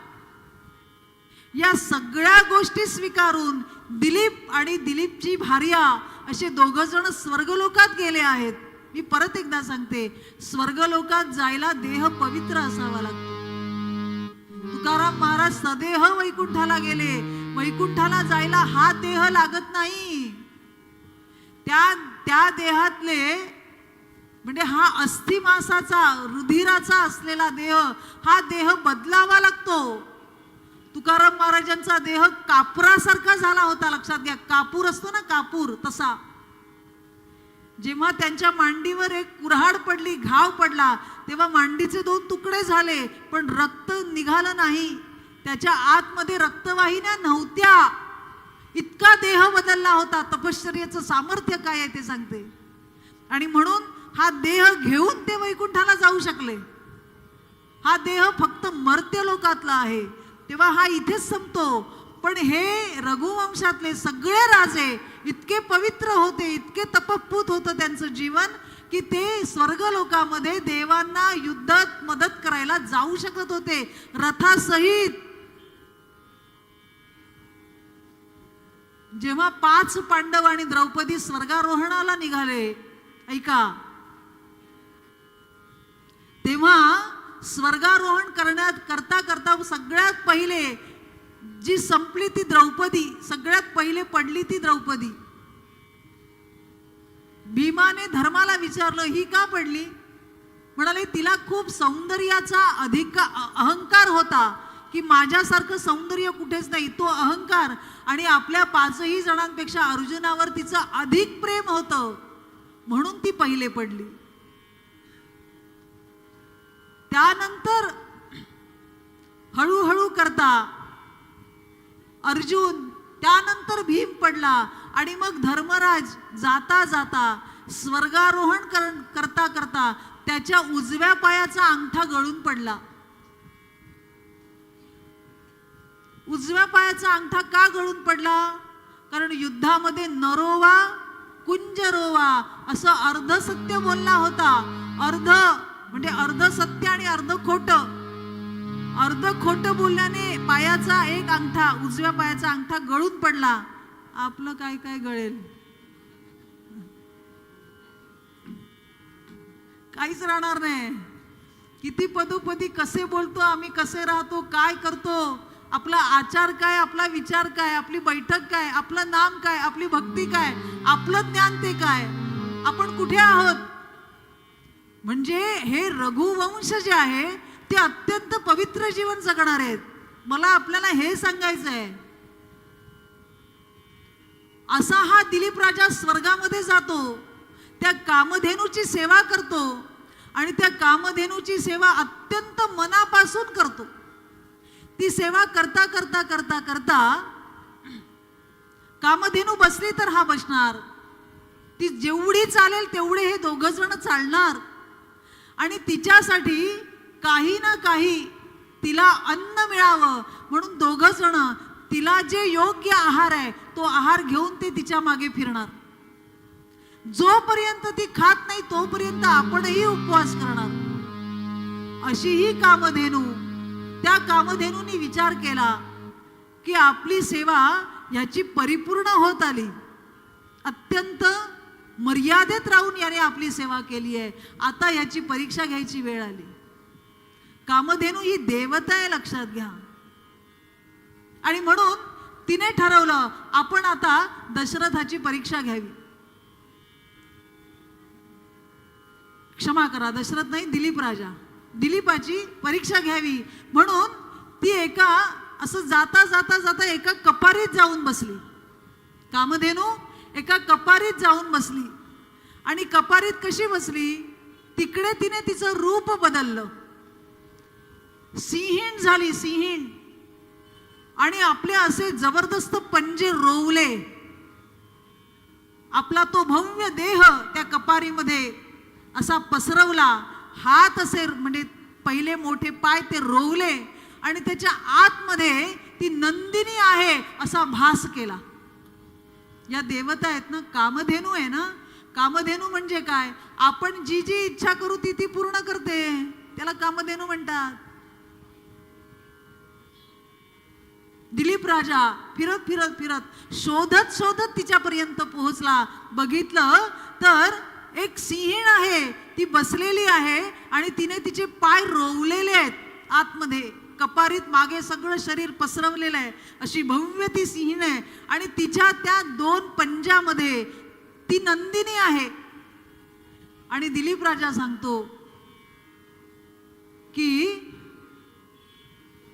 या सगळ्या गोष्टी स्वीकारून दिलीप आणि दिलीपची भार्या असे दोघ जण स्वर्गलोकात गेले आहेत. मी परत एकदा सांगते, स्वर्गलोकात जायला देह पवित्र असावा लागतो. तुकाराम महाराज सदेह वैकुंठाला गेले. वैकुंठाला जायला हा देह लागत नाही. त्या देहातले म्हणजे हा अस्थिमासाचा रुधिराचा असलेला देह, हा देह बदलावा लागतो. तुकाराम महाराजांचा देह कापुरासारखा झाला होता, लक्षात घ्या. कापूर असतो ना, कापूर, तसा. जेव्हा त्यांच्या मांडीवर एक कुऱ्हाड पडली, घाव पडला, तेव्हा मांडीचे 2 तुकडे झाले पण रक्त निघालं नाही. त्याच्या आतमध्ये रक्तवाहिन्या नव्हत्या. इतका देह बदलला होता. तपश्चर्याचं सामर्थ्य काय आहे ते सांगते. आणि म्हणून हा देह घेऊन ते वैकुंठाला जाऊ शकले. हा देह फक्त मर्त्य लोकातला आहे. तेव्हा हा इथेच संपतो. पण हे रघुवंशातले सगळे राजे इतके पवित्र होते, इतके तपपूत होतं त्यांचं जीवन, की ते स्वर्गलोकामध्ये देवांना युद्धात मदत करायला जाऊ शकत होते, रथासहित. जेव्हा 5 पांडव आणि द्रौपदी स्वर्गारोहणाला निघाले, ऐका, तेव्हा स्वर्गारोहण करता करता सगळ्यात पहिले जी संपली ती द्रौपदी. सगळ्यात पहिले पडली ती द्रौपदी. भीमाने धर्माला विचारलं, ही का पडली? म्हणाले, तिला खूप सौंदर्याचा अहंकार होता की माझ्यासारखं सौंदर्य कुठेच नाही. तो अहंकार आणि आपल्या 5ही जणांपेक्षा अर्जुनावर तिचं अधिक प्रेम होतं म्हणून ती पहिले पडली. त्यानंतर हळूहळू करता अर्जुन, त्यानंतर भीम पडला. आणि मग धर्मराज जाता जाता स्वर्गारोहण करता करता त्याच्या उजव्या पायाचा अंगठा गळून पडला. उजव्या पायाचा अंगठा का गळून पडला? कारण युद्धामध्ये नरोवा कुंजरोवा असं अर्ध सत्य बोलला होता. अर्ध म्हणजे अर्ध सत्य आणि अर्ध खोटं. अर्ध खोटं बोलल्याने पायाचा एक अंगठा, उजव्या पायाचा अंगठा गळून पडला. आपलं काय काय गळेल, काहीच राहणार नाही. किती पदोपदी कसे बोलतो आम्ही, कसे राहतो, काय करतो, आपला आचार काय, आपला विचार काय, आपली बैठक काय, आपलं नाम काय, आपली भक्ती काय, आपलं ज्ञान ते काय, आपण कुठे आहोत. म्हणजे हे रघुवंश जे आहे ते अत्यंत पवित्र जीवन जगणार आहेत. मला आपल्याला हे सांगायचं आहे. असा हा दिलीप राजा स्वर्गामध्ये जातो, त्या कामधेनूची सेवा करतो आणि त्या कामधेनूची सेवा अत्यंत मनापासून करतो. ती सेवा करता करता करता करता कामधेनू बसली तर हा बसणार, ती जेवढी चालेल तेवढे हे दोघं जण चालणार आणि तिच्यासाठी काही ना काही तिला अन्न मिळावं म्हणून दोघं जण तिला जे योग्य आहार आहे तो आहार घेऊन ते तिच्या मागे फिरणार. जोपर्यंत ती खात नाही तोपर्यंत आपणही उपवास करणार. अशी ही कामधेनू, त्या कामधेनूने विचार केला की आपली सेवा याची परिपूर्ण होत आली, अत्यंत मर्यादेत राहून याने आपली सेवा केली आहे, आता याची परीक्षा घ्यायची वेळ आली. कामधेनू ही देवता आहे, लक्षात घ्या. आणि म्हणून तिने ठरवलं आपण आता दशरथाची परीक्षा घ्यावी. क्षमा करा, दशरथ नाही, दिलीप राजा, दिलीपाची परीक्षा घ्यावी म्हणून ती एका असं जाता जाता जाता एका कपारीत जाऊन बसली. कामधेनू एका कपारीत जाऊन बसली आणि कपारीत कशी बसली, तिकडे तिने तिचं रूप बदललं, सिंहीण झाली, सिंहीण. आणि आपले असे जबरदस्त पंजे रोवले, आपला तो भव्य देह त्या कपारीमध्ये असा पसरवला, हात असे म्हणजे पहिले मोठे पाय ते रोवले आणि त्याच्या आतमध्ये ती नंदिनी आहे असा भास केला. या देवता आहेत ना, कामधेनू आहे ना. कामधेनू म्हणजे काय, आपण जी जी इच्छा करू ती ती पूर्ण करते, त्याला कामधेनू म्हणतात. दिलीप राजा फिरत फिरत फिरत शोधत शोधत तिच्यापर्यंत पोहोचला. बघितलं तर एक सिंहीण आहे, ती बसलेली आहे आणि तिने तिचे पाय रोवलेले आहेत आतमध्ये, कपारीत मागे सगळं शरीर पसरवलेलं आहे, अशी भव्य ती सिंहीण आहे. आणि तिच्या त्या दोन पंजामध्ये ती नंदिनी आहे. आणि दिलीप राजा सांगतो की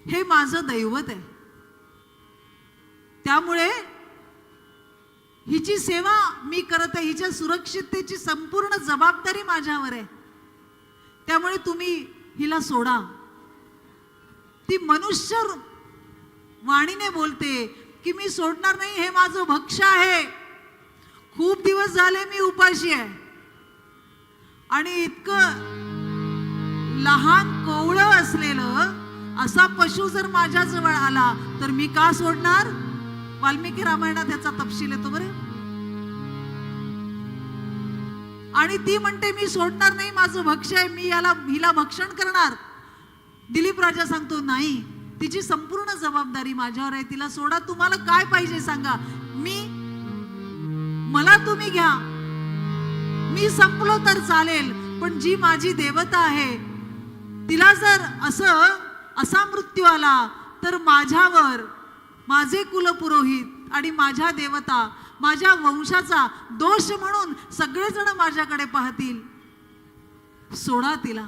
हे माझं दैवत आहे, त्यामुळे हिची सेवा मी करत आहे, हिच्या सुरक्षिततेची संपूर्ण जबाबदारी माझ्यावर आहे, त्यामुळे तुम्ही हिला सोडा. ती मनुष्य वाणीने बोलते की मी सोडणार नाही, हे माझं भक्ष्य आहे, खूप दिवस झाले मी उपाशी आहे आणि इतकं लहान कोवळं असलेलं असा पशु जर माझ्या जवळ आला तर मी का सोडणार. वाल्मिकी रामायणात याचा तपशील येतो बरं. आणि ती म्हणते मी सोडणार नाही, माझं भक्ष्य आहे, मी हिला भक्षण करणार. दिलीप राजा सांगतो नाही, तिची संपूर्ण जबाबदारी माझ्यावर आहे, तिला सोडा, तुम्हाला काय पाहिजे सांगा, मला तुम्ही घ्या, मी संपलो तर चालेल, पण जी माझी देवता आहे तिला जर असा मृत्यू आला तर माझ्यावर माझे कुलपुरोहित आणि माझ्या देवता, माझ्या वंशाचा दोष म्हणून सगळेजण माझ्याकडे पाहतील, सोडा तिला.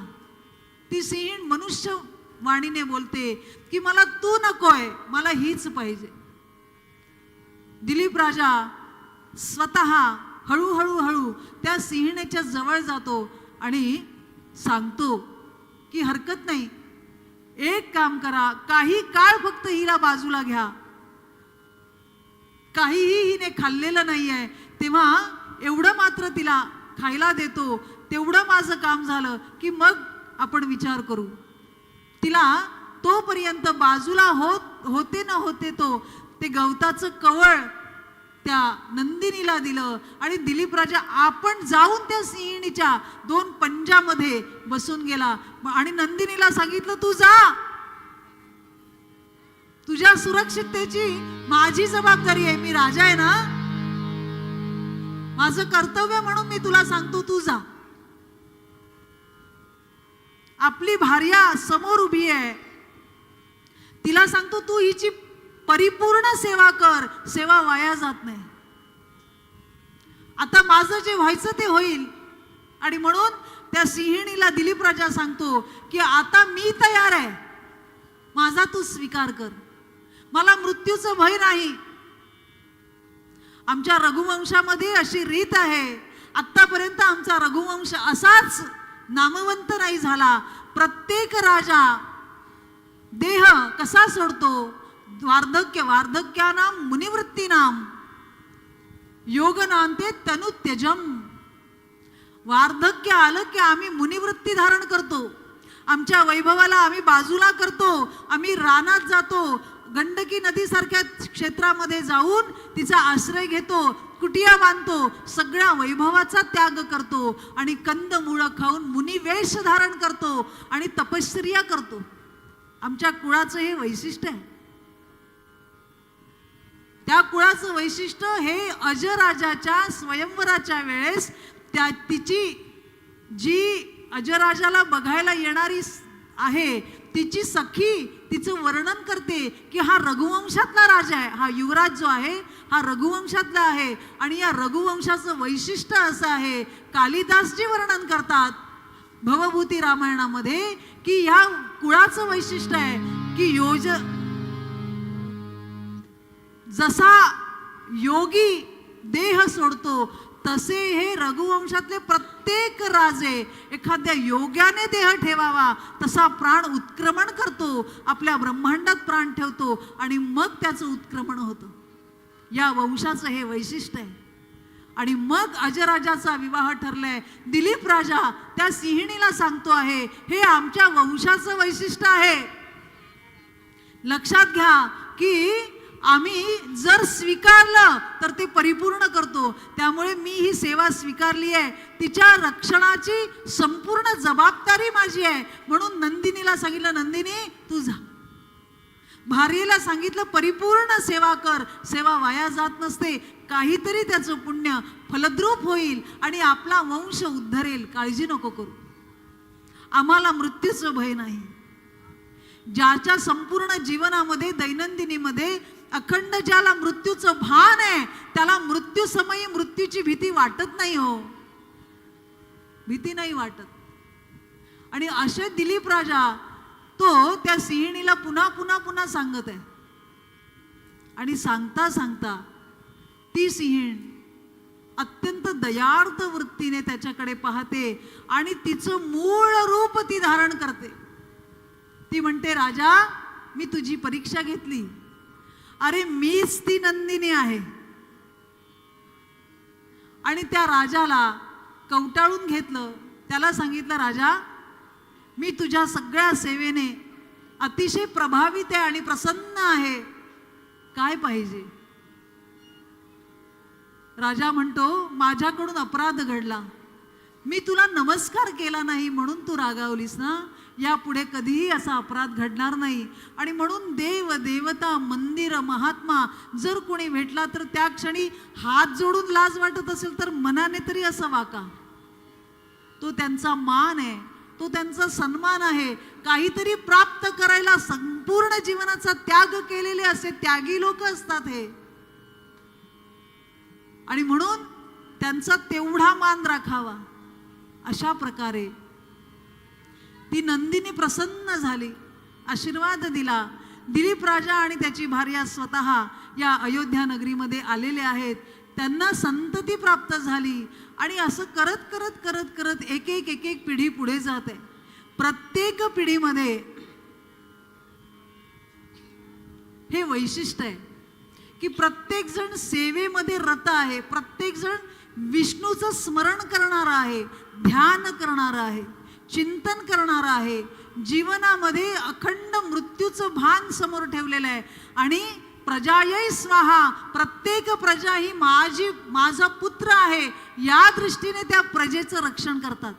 ती सिंहीण मनुष्य वाणीने बोलते की मला तू नकोय, मला हीच पाहिजे. दिलीप राजा स्वतः हळूहळू हळू त्या सिंहिणीच्या जवळ जातो आणि सांगतो की हरकत नाही, एक काम करा, काही काळ फक्त हिला बाजूला घ्या, काहीही हिने खाल्लेलं नाहीये, तेव्हा एवढं मात्र तिला खायला देतो, तेवढं माझं काम झालं की मग आपण विचार करू. तिला तोपर्यंत बाजूला होते न होते तो ते गवताचं कवळ त्या नंदिनीला दिलं आणि दिलीप राजा आपण जाऊन त्या सिंहिणीच्या दोन पंजामध्ये बसून गेला आणि नंदिनीला सांगितलं तू जा, तुझ्या सुरक्षिततेची माझी जबाबदारी आहे. मी राजा आहे ना, माझं कर्तव्य म्हणून मी तुला सांगतो, तू जा. आपली भार्या समोर उभी आहे, तिला सांगतो तू हिची परिपूर्ण सेवा कर, सेवा वाया जात नाही. आता माझं जे व्हायचं ते होईल. आणि म्हणून त्या सिंहिणीला दिलीप राजा सांगतो की आता मी तयार आहे, माझा तू स्वीकार कर, मला मृत्यूचं भय नाही. आमच्या रघुवंशामध्ये अशी रीत आहे, आतापर्यंत आमचा रघुवंश असाच नामवंत नाही झाला. प्रत्येक राजा देह कसा सोडतो, वार्धक्यानाम मुनिवृत्तीनाम योगनांते तनु त्यजम. वार्धक्य आलं की आम्ही मुनिवृत्ती धारण करतो, आमच्या वैभवाला आम्ही बाजूला करतो, आम्ही रानात जातो, गंडकी नदीसारख्या क्षेत्रामध्ये जाऊन तिचा आश्रय घेतो, कुटिया बांधतो, सगळ्या वैभवाचा त्याग करतो आणि कंदमुळं खाऊन मुनिवेश धारण करतो आणि तपश्चर्या करतो. आमच्या कुळाचं हे वैशिष्ट्य आहे. त्या कुळाचं वैशिष्ट्य हे अजराजाच्या स्वयंवराच्या वेळेस तिची जी अजराजाला बघायला येणारी आहे तिची सखी तिचं वर्णन करते की हा रघुवंशातला राजा आहे, हा युवराज जो आहे हा रघुवंशातला आहे. आणि या रघुवंशाचं वैशिष्ट्य असं आहे, कालिदासजी वर्णन करतात भवभूती रामायणामध्ये की या कुळाचं वैशिष्ट्य आहे की जसा योगी देह सोडतो तसे हे रघुवंशातले प्रत्येक राजे एखाद्या योग्याने देह ठेवावा तसा प्राण उत्क्रमण करतो, आपल्या ब्रह्मांडात प्राण ठेवतो आणि मग त्याचं उत्क्रमण होतं. या वंशाचं हे वैशिष्ट्य आहे. आणि मग अजराजाचा विवाह ठरलाय. दिलीप राजा त्या सिंहिणीला सांगतो आहे हे आमच्या वंशाचं वैशिष्ट्य आहे. लक्षात घ्या की आम्ही जर स्वीकारलं तर ते परिपूर्ण करतो. त्यामुळे मी ही सेवा स्वीकारली आहे, तिच्या रक्षणाची संपूर्ण जबाबदारी माझी आहे. म्हणून नंदिनीला सांगितलं नंदिनी तू जा. भार्येला सांगितलं परिपूर्ण सेवा कर, सेवा वाया जात नसते, काहीतरी त्याचं पुण्य फलद्रूप होईल आणि आपला वंश उद्धरेल. काळजी नको करू, आम्हाला मृत्यूचं भय नाही. ज्याच्या संपूर्ण जीवनामध्ये दैनंदिनीमध्ये अखंड ज्याला मृत्यूचं भान आहे त्याला मृत्यू समयी मृत्यूची भीती वाटत नाही. हो, भीती नाही वाटत. आणि असे दिलीप राजा तो त्या सिंहिणीला पुन्हा पुन्हा पुन्हा सांगत आहे. आणि सांगता सांगता ती सिंहीण अत्यंत दयार्थ वृत्तीने त्याच्याकडे पाहते आणि तिचं मूळ रूप ती धारण करते. ती म्हणते राजा मी तुझी परीक्षा घेतली, अरे मीच ती नंदिनी आहे. आणि त्या राजाला कवटाळून घेतलं, त्याला सांगितलं राजा मी तुझ्या सगळ्या सेवेने अतिशय प्रभावित आहे आणि प्रसन्न आहे, काय पाहिजे. राजा म्हणतो माझ्याकडून अपराध घडला, मी तुला नमस्कार केला नाही म्हणून तू रागावलीस ना, यापुढे कधीही असा अपराध घडणार नाही. आणि म्हणून देव देवता मंदिर महात्मा जर कोणी भेटला तर त्या क्षणी हात जोडून लाज वाटत असेल तर मनाने तरी असं वाका. तो त्यांचा मान आहे, तो त्यांचा सन्मान आहे. काहीतरी प्राप्त करायला संपूर्ण जीवनाचा त्याग केलेले असे त्यागी लोक असतात हे. आणि म्हणून त्यांचा तेवढा मान राखावा. अशा प्रकारे ती नंदिनी प्रसन्न झाली, आशीर्वाद दिला. दिलीप राजा आणि त्याची भार्या स्वतः या अयोध्या नगरीमध्ये आलेले आहेत. त्यांना संतती प्राप्त झाली आणि असं करत करत करत करत एक एक एक एक पिढी पुढे जाते. प्रत्येक पिढीमध्ये हे वैशिष्ट्य आहे की प्रत्येक जण सेवेमध्ये रत आहे, प्रत्येक जण विष्णूचं स्मरण करणारा आहे, ध्यान करणारा आहे, चिंतन करणारा आहे. जीवनामध्ये अखंड मृत्यूचं भान समोर ठेवलेलं आहे. आणि प्रजायै स्वाहा, प्रत्येक प्रजा ही माझा पुत्र आहे या दृष्टीने त्या प्रजेचं रक्षण करतात.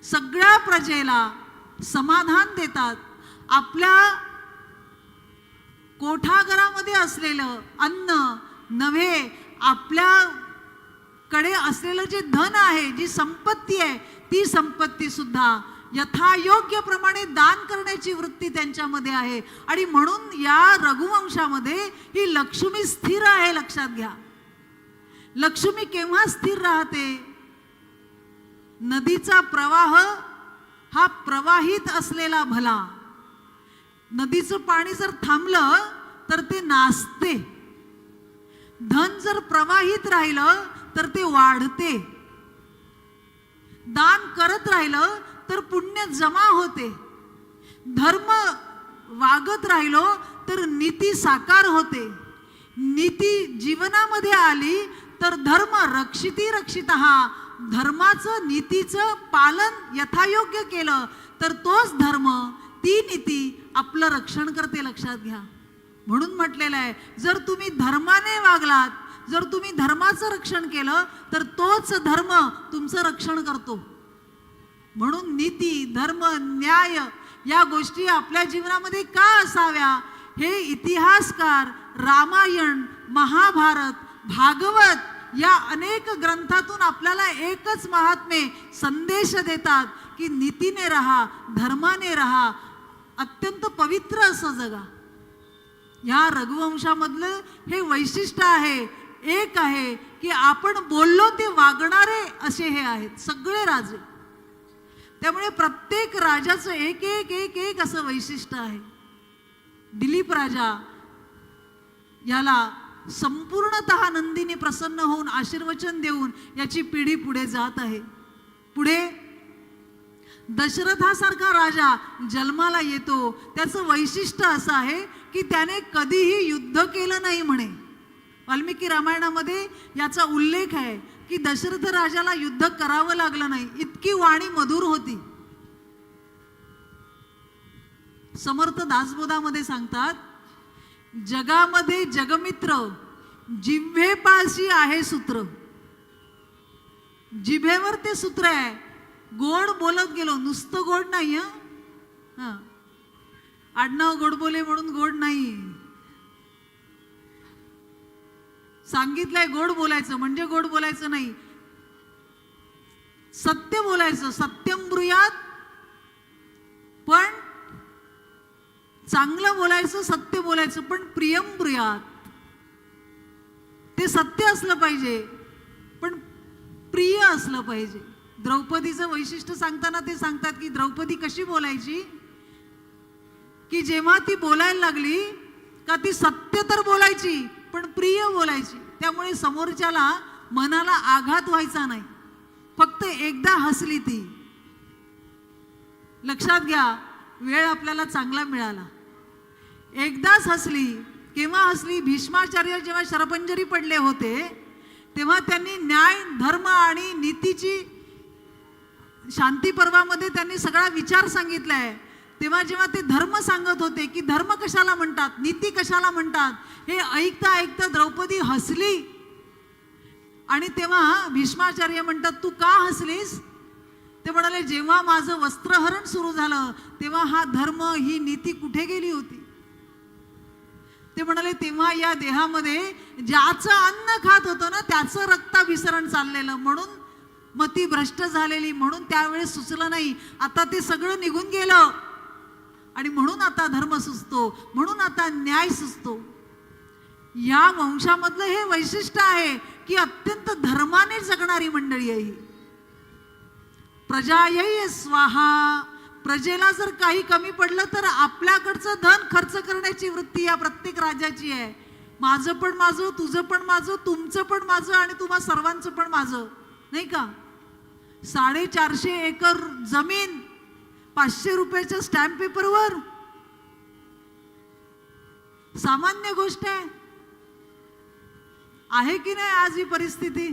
सगळ्या प्रजेला समाधान देतात. आपल्या कोठाघरामध्ये असलेलं अन्न नव्हे, आपल्याकडे असलेलं जे धन आहे, जी संपत्ती आहे, ती संपत्ती सुद्धा यथायोग्य प्रमाणे दान करण्याची वृत्ती त्यांच्यामध्ये आहे. आणि म्हणून या रघुवंशामध्ये ही लक्ष्मी स्थिर आहे. लक्षात घ्या, लक्ष्मी केव्हा स्थिर राहते? नदीचा प्रवाह हा प्रवाहित असलेला भला. नदीचं पाणी जर थांबलं तर ते नासते. धन जर प्रवाहित राहिलं तर ते वाढते. दान करत राहिलं तर पुण्य जमा होते. धर्म वागत राहिलो तर नीती साकार होते. नीती जीवनामध्ये आली तर धर्म रक्षिती रक्षितः. धर्माचं नीतीचं पालन यथायोग्य केलं तर तोच धर्म, ती नीती आपलं रक्षण करते. लक्षात घ्या. म्हणून म्हटलेलं आहे, जर तुम्ही धर्माने वागलात, जर तुम्ही धर्माचं रक्षण केलं तर तोच धर्म तुमचं रक्षण करतो. म्हणून नीती, धर्म, न्याय या गोष्टी आपल्या जीवनामध्ये का असाव्या, हे इतिहासकार रामायण, महाभारत, भागवत या अनेक ग्रंथातून आपल्याला एकच महात्मे संदेश देतात की नीतीने राहा, धर्माने राहा, अत्यंत पवित्र असं जगा. या रघुवंशामधलं हे वैशिष्ट्य आहे, एक आहे की आपण बोललो ते वागणारे असे हे आहेत सगळे राजे. त्यामुळे प्रत्येक राजाचं एक एक एक एक असं वैशिष्ट्य आहे. दिलीप राजा याला संपूर्णतः नंदीने प्रसन्न होऊन आशीर्वचन देऊन याची पिढी पुढे जात आहे. पुढे दशरथासारखा राजा जन्माला येतो. त्याचं वैशिष्ट्य असं आहे की त्याने कधीही युद्ध केलं नाही म्हणे. वाल्मिकी रामायणामध्ये याचा उल्लेख आहे की दशरथ राजाला युद्ध करावं लागलं नाही, इतकी वाणी मधुर होती. समर्थ दासबोधामध्ये सांगतात, जगामध्ये जगमित्र जिव्हेपाशी आहे सूत्र. जिभेवर ते सूत्र आहे. गोड बोलत गेलो, नुसतं गोड नाही. हं, आडनाव गोड बोले म्हणून गोड नाही. सांगितलंय गोड बोलायचं म्हणजे गोड बोलायचं नाही, सत्य बोलायचं. सत्यम ब्रूयात, पण चांगलं बोलायचं, सत्य बोलायचं, पण प्रियम ब्रूयात. ते सत्य असलं पाहिजे पण प्रिय असलं पाहिजे. द्रौपदीचं वैशिष्ट्य सांगताना ते सांगतात की द्रौपदी कशी बोलायची, की जेव्हा ती बोलायला लागली का ती सत्य तर बोलायची पण प्रिय बोलायची. त्यामुळे समोरच्याला मनाला आघात व्हायचा नाही. फक्त एकदा हसली ती. लक्षात घ्या, वेळ आपल्याला चांगला मिळाला. एकदाच हसली. केव्हा हसली? भीष्माचार्य जेव्हा शरपंजरी पडले होते तेव्हा त्यांनी न्याय, धर्म आणि नीतीची शांती पर्वामध्ये त्यांनी सगळा विचार सांगितलाय. तेव्हा जेव्हा ते धर्म सांगत होते की धर्म कशाला म्हणतात, नीती कशाला म्हणतात, हे ऐकता ऐकता द्रौपदी हसली. आणि तेव्हा भीष्माचार्य म्हणतात, तू का हसलीस? ते म्हणाले, जेव्हा माझं वस्त्रहरण सुरू झालं तेव्हा हा धर्म, ही नीती कुठे गेली होती? ते म्हणाले, तेव्हा या देहामध्ये ज्याचं अन्न खात होतं ना त्याचं रक्ताभिसरण चाललेलं, म्हणून मती भ्रष्ट झालेली, म्हणून त्यावेळेस सुचलं नाही. आता ते सगळं निघून गेलं आणि म्हणून आता धर्म सुचतो, म्हणून आता न्याय सुचतो. या वंशामधलं हे वैशिष्ट्य आहे की अत्यंत धर्माने जगणारी मंडळी आहे. प्रजायै स्वाहा. प्रजेला जर काही कमी पडलं तर आपल्याकडचं धन खर्च करण्याची वृत्ती या प्रत्येक राजाची आहे. माझं पण माझं, तुझं पण माझं, तुमचं पण माझं आणि तुम्हा सर्वांचं पण माझं, नाही का? 450 एकर जमीन 500 रुपयाच्या स्टॅम्प पेपरवर सामान्य गोष्ट आहे की नाही? आज ही परिस्थिती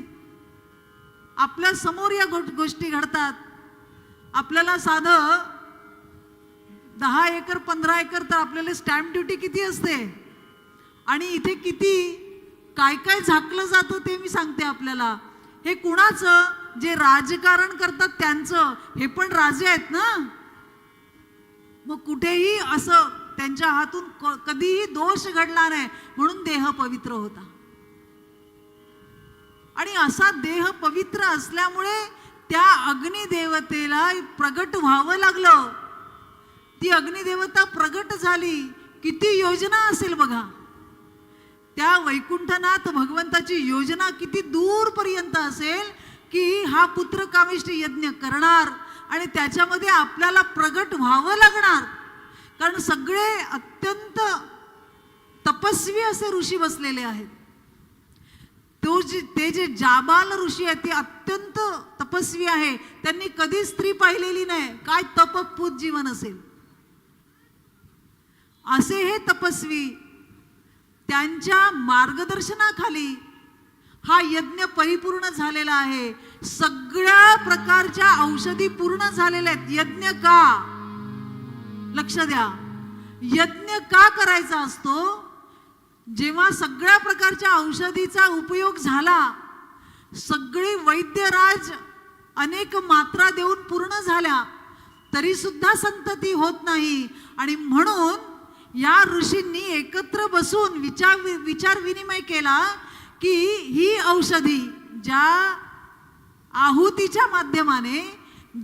आपल्या समोर या गोष्टी घडतात. आपल्याला साधं 10 एकर 15 एकर तर आपल्याला स्टॅम्प ड्युटी किती असते आणि इथे किती काय काय झाकलं जातं ते मी सांगते आपल्याला. हे कुणाचं? जे राजकारण करतात त्यांचं. हे पण राजे आहेत ना. मग कुठेही असं त्यांच्या हातून कधीही दोष घडला नाही, म्हणून देह पवित्र होता. आणि असा देह पवित्र असल्यामुळे त्या अग्निदेवतेला प्रगट व्हावं लागलं. ती अग्निदेवता प्रगट झाली. किती योजना असेल बघा. त्या वैकुंठनाथ भगवंताची योजना किती दूरपर्यंत असेल की हा पुत्र कामेष्टी यज्ञ करणार आणि त्याच्यामध्ये आपल्याला प्रगट व्हावं लागणार. कारण सगळे अत्यंत तपस्वी असे ऋषी बसलेले आहेत. ते जे जाबाल ऋषी आहेत ते अत्यंत तपस्वी आहे. त्यांनी कधी स्त्री पाहिलेली नाही. काय तपपूत जीवन असेल. असे हे तपस्वी, त्यांच्या मार्गदर्शनाखाली हा यज्ञ परिपूर्ण झालेला आहे. सगळ्या प्रकारच्या औषधी पूर्ण झालेल्या आहेत. यज्ञ का, लक्ष द्या, यज्ञ का करायचा असतो? जेव्हा सगळ्या प्रकारच्या औषधीचा उपयोग झाला, सगळी वैद्यराज अनेक मात्रा देऊन पूर्ण झाल्या, तरी सुद्धा संतती होत नाही. आणि म्हणून या ऋषींनी एकत्र बसून विचार विनिमय केला की ही औषधी ज्या आहुतीच्या माध्यमाने,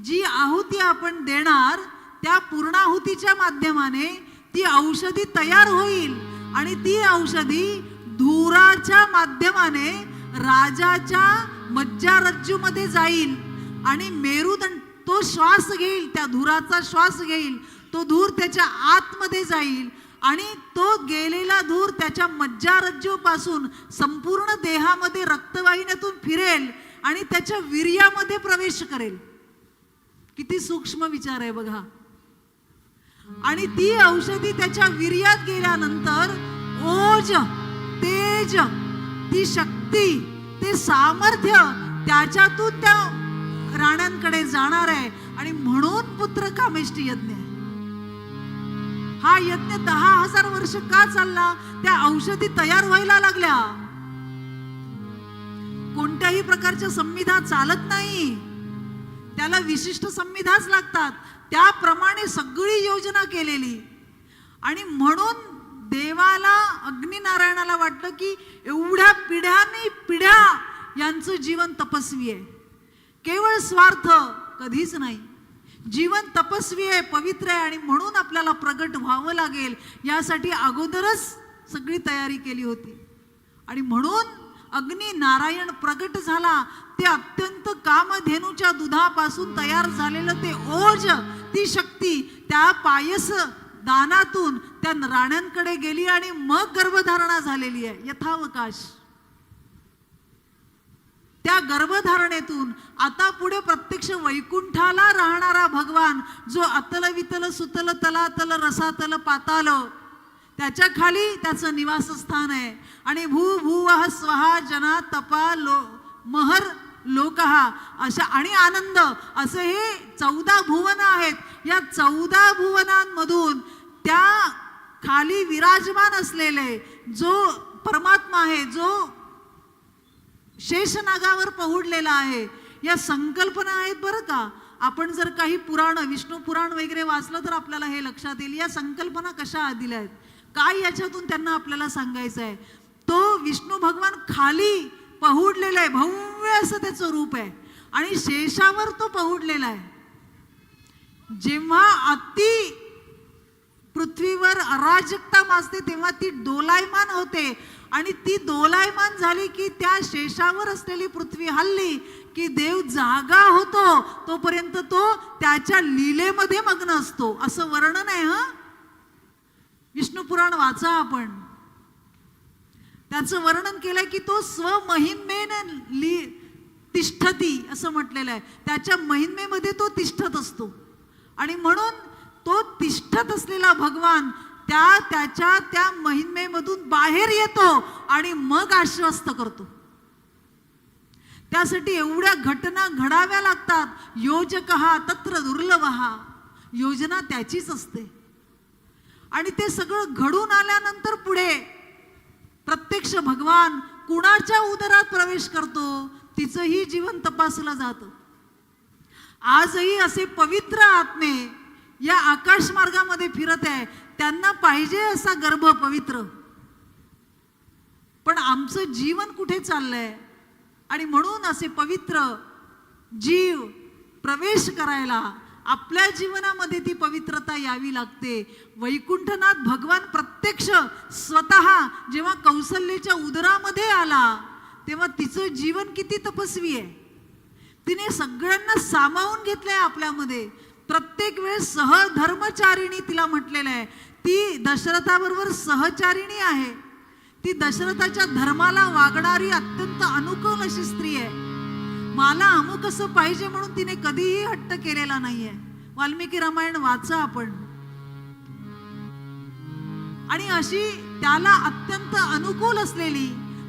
जी आहुती आपण देणार त्या पूर्णाहुतीच्या माध्यमाने ती औषधी तयार होईल. आणि ती औषधी धुराच्या माध्यमाने राजाच्या मज्जारज्जूमध्ये जाईल आणि मेरुदंड तो श्वास घेईल, त्या धुराचा श्वास घेईल. तो धूर त्याच्या आतमध्ये जाईल आणि तो गेलेला धूर त्याच्या मज्जारज्जूपासून संपूर्ण देहामध्ये रक्तवाहिन्यातून फिरेल आणि त्याच्या वीर्यामध्ये प्रवेश करेल. किती सूक्ष्म विचार आहे बघा. आणि ती औषधी त्याच्या वीर्यात गेल्यानंतर ओज, तेज, ती शक्ती, ते सामर्थ्य त्याच्यातून त्या राण्यांकडे जाणार आहे. आणि म्हणून पुत्र कामेष्टी यज्ञ आहे. हा यज्ञ 10,000 वर्ष का चालला? त्या औषधी तयार व्हायला लागल्या. कोणत्याही प्रकारच्या संविधा चालत नाही, त्याला विशिष्ट संविधाच लागतात. त्याप्रमाणे सगळी योजना केलेली. आणि म्हणून देवाला, अग्निनारायणाला वाटलं की एवढ्या पिढ्यानी पिढ्या यांचं जीवन तपस्वी आहे. केवळ स्वार्थ कधीच नाही. जीवन तपस्वी आहे, पवित्र आहे. आणि म्हणून आपल्याला प्रगट व्हावं लागेल यासाठी अगोदरच सगळी तयारी केली होती. आणि म्हणून अग्नि नारायण प्रगट झाला. ते अत्यंत कामधेनूच्या दुधापासून तयार झालेलं ते ओज, ती शक्ती त्या पायस दानातून त्या राण्यांकडे गेली आणि मग गर्भधारणा झालेली आहे यथावकाश. त्या गर्भधारणेतून आता पुढे प्रत्यक्ष वैकुंठाला राहणारा भगवान, जो अतल वितल सुतल तलातल रसातल पाताल, त्याच्या खाली त्याचं निवासस्थान आहे. आणि भू भुवः स्वहा जना तपा महर लोकहा अशा आणि आनंद असे हे 14 भुवन आहेत. या 14 भुवनांमधून त्या खाली विराजमान असलेले जो परमात्मा आहे, जो शेषनागावर पहुडलेला आहे, या संकल्पना आहेत बरं का. आपण जर काही पुराण, विष्णू पुराण वगैरे वाचलं तर आपल्याला हे लक्षात येईल या संकल्पना कशा दिल्या आहेत, काय याच्यातून त्यांना आपल्याला सांगायचं आहे. तो विष्णू भगवान खाली पहुडलेला आहे, भव्य असं त्याचं रूप आहे. आणि शेषावर तो पहुडलेला आहे. जेव्हा अति पृथ्वीवर अराजकता माजते तेव्हा ती डोलायमान होते. आणि ती डोलायमान झाली की त्या शेषावर असलेली पृथ्वी हल्ली की देव जागा होतो. तोपर्यंत तो त्याच्या लीलेमध्ये मग्न असतो, असं वर्णन आहे. विष्णू पुराण वाचा आपण. त्याचं वर्णन केलंय की तो स्वमहिमेने तिष्ठती असं म्हटलेलं आहे. त्याच्या महिमेमध्ये तो तिष्ठत असतो. आणि म्हणून तो तिष्ठत असलेला भगवान त्याच्या त्या महिमेमधून बाहेर येतो आणि मग आश्वस्त करतो. त्यासाठी एवढ्या घटना घडाव्या लागतात. योजकहा तत्र दुर्लभहा, योजना त्याचीच असते. आणि ते सगळं घडून आल्यानंतर पुढे प्रत्यक्ष भगवान कुणाच्या उदरात प्रवेश करतो तिचंही जीवन तपासलं जातं. आजही असे पवित्र आत्मे या आकाश मार्गामध्ये फिरत आहे. त्यांना पाहिजे असा गर्भ पवित्र, पण आमचं जीवन कुठे चाललंय? आणि म्हणून असे पवित्र जीव प्रवेश करायला आपल्या जीवनामध्ये ती पवित्रता यावी लागते. वैकुंठनाथ भगवान प्रत्यक्ष स्वतः जेव्हा कौसल्याच्या उदरामध्ये आला तेव्हा तिचं जीवन किती तपस्वी आहे. तिने सगळ्यांना सामावून घेतलंय आपल्यामध्ये. प्रत्येक वेळेस सहधर्मचारिणी तिला म्हटलेलं आहे. ती दशरथाबरोबर सहचारिणी आहे. ती दशरथाच्या धर्माला वागणारी अत्यंत अनुकूल अशी स्त्री आहे. मला अमुक असं पाहिजे म्हणून तिने कधीही हट्ट केलेला नाहीये. वाल्मिकी रामायण वाचा आपण. आणि अशी त्याला अत्यंत अनुकूल असलेली,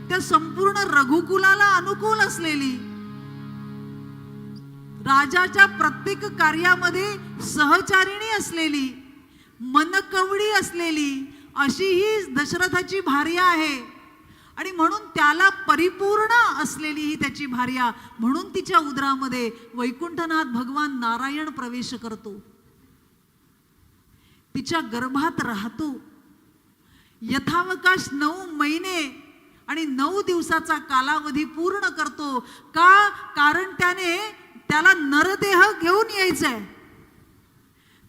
त्या संपूर्ण रघुकुलाला अनुकूल असलेली, राजाच्या प्रत्येक कार्यामध्ये सहचारिणी असलेली, मनकवडी असलेली अशी ही दशरथाची भार्या आहे. आणि म्हणून त्याला परिपूर्ण असलेली ही त्याची भार्या, म्हणून तिच्या उदरामध्ये वैकुंठनाथ भगवान नारायण प्रवेश करतो, तिच्या गर्भात राहतो. यथावकाश 9 महिने आणि 9 दिवसाचा कालावधी पूर्ण करतो. का? कारण त्याला नरदेह घेऊन यायचंय.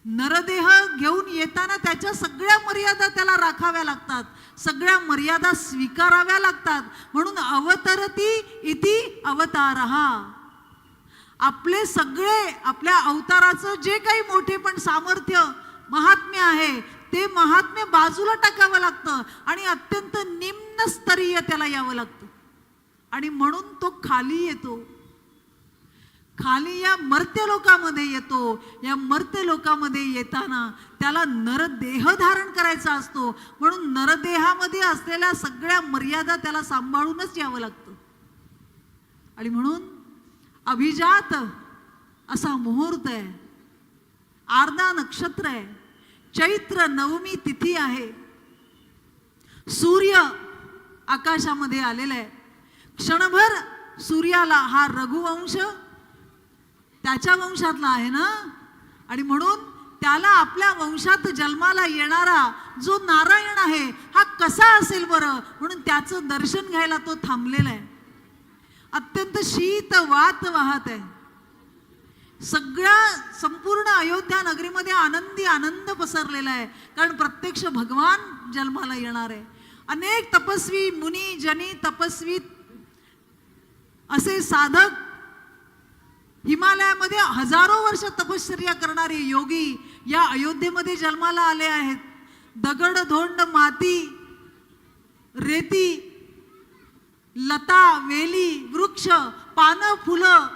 नरदेह घेऊन येताना त्याच्या सगळ्या मर्यादा त्याला राखाव्या लागतात, सगळ्या मर्यादा स्वीकाराव्या लागतात. म्हणून अवतरती इति अवतारः. आपले सगळे, आपल्या अवताराचं जे काही मोठे पण सामर्थ्य महात्म्य आहे ते महात्म्य बाजूला टाकावं लागतं आणि अत्यंत निम्न स्तरीय त्याला यावं लागतं. आणि म्हणून तो खाली येतो, खाली या मर्त्य लोकामध्ये येतो. या मर्त्य लोकामध्ये येताना त्याला नरदेह धारण करायचा असतो. म्हणून नरदेहामध्ये असलेल्या सगळ्या मर्यादा त्याला सांभाळूनच यावं लागतं. आणि म्हणून अभिजात असा मुहूर्त आहे, आर्धा नक्षत्र आहे, चैत्र नवमी तिथी आहे, सूर्य आकाशामध्ये आलेला आहे. क्षणभर सूर्याला, हा रघुवंश त्याच्या वंशातला आहे ना, आणि म्हणून त्याला आपल्या वंशात जन्माला येणारा जो नारायण आहे हा कसा असेल बरं, म्हणून त्याचं दर्शन घ्यायला तो थांबलेला आहे. अत्यंत शीत वात वाहत आहे. सगळ्या संपूर्ण अयोध्या नगरीमध्ये आनंदी आनंद पसरलेला आहे, कारण प्रत्यक्ष भगवान जन्माला येणार आहे. अनेक तपस्वी मुनी जनी, तपस्वी असे साधक, हिमालयामध्ये हजारो वर्ष तपश्चर्या करणारे योगी या अयोध्येमध्ये जन्माला आले आहेत. दगड धोंड माती रेती, लता वेली, वृक्ष, पानं फुलं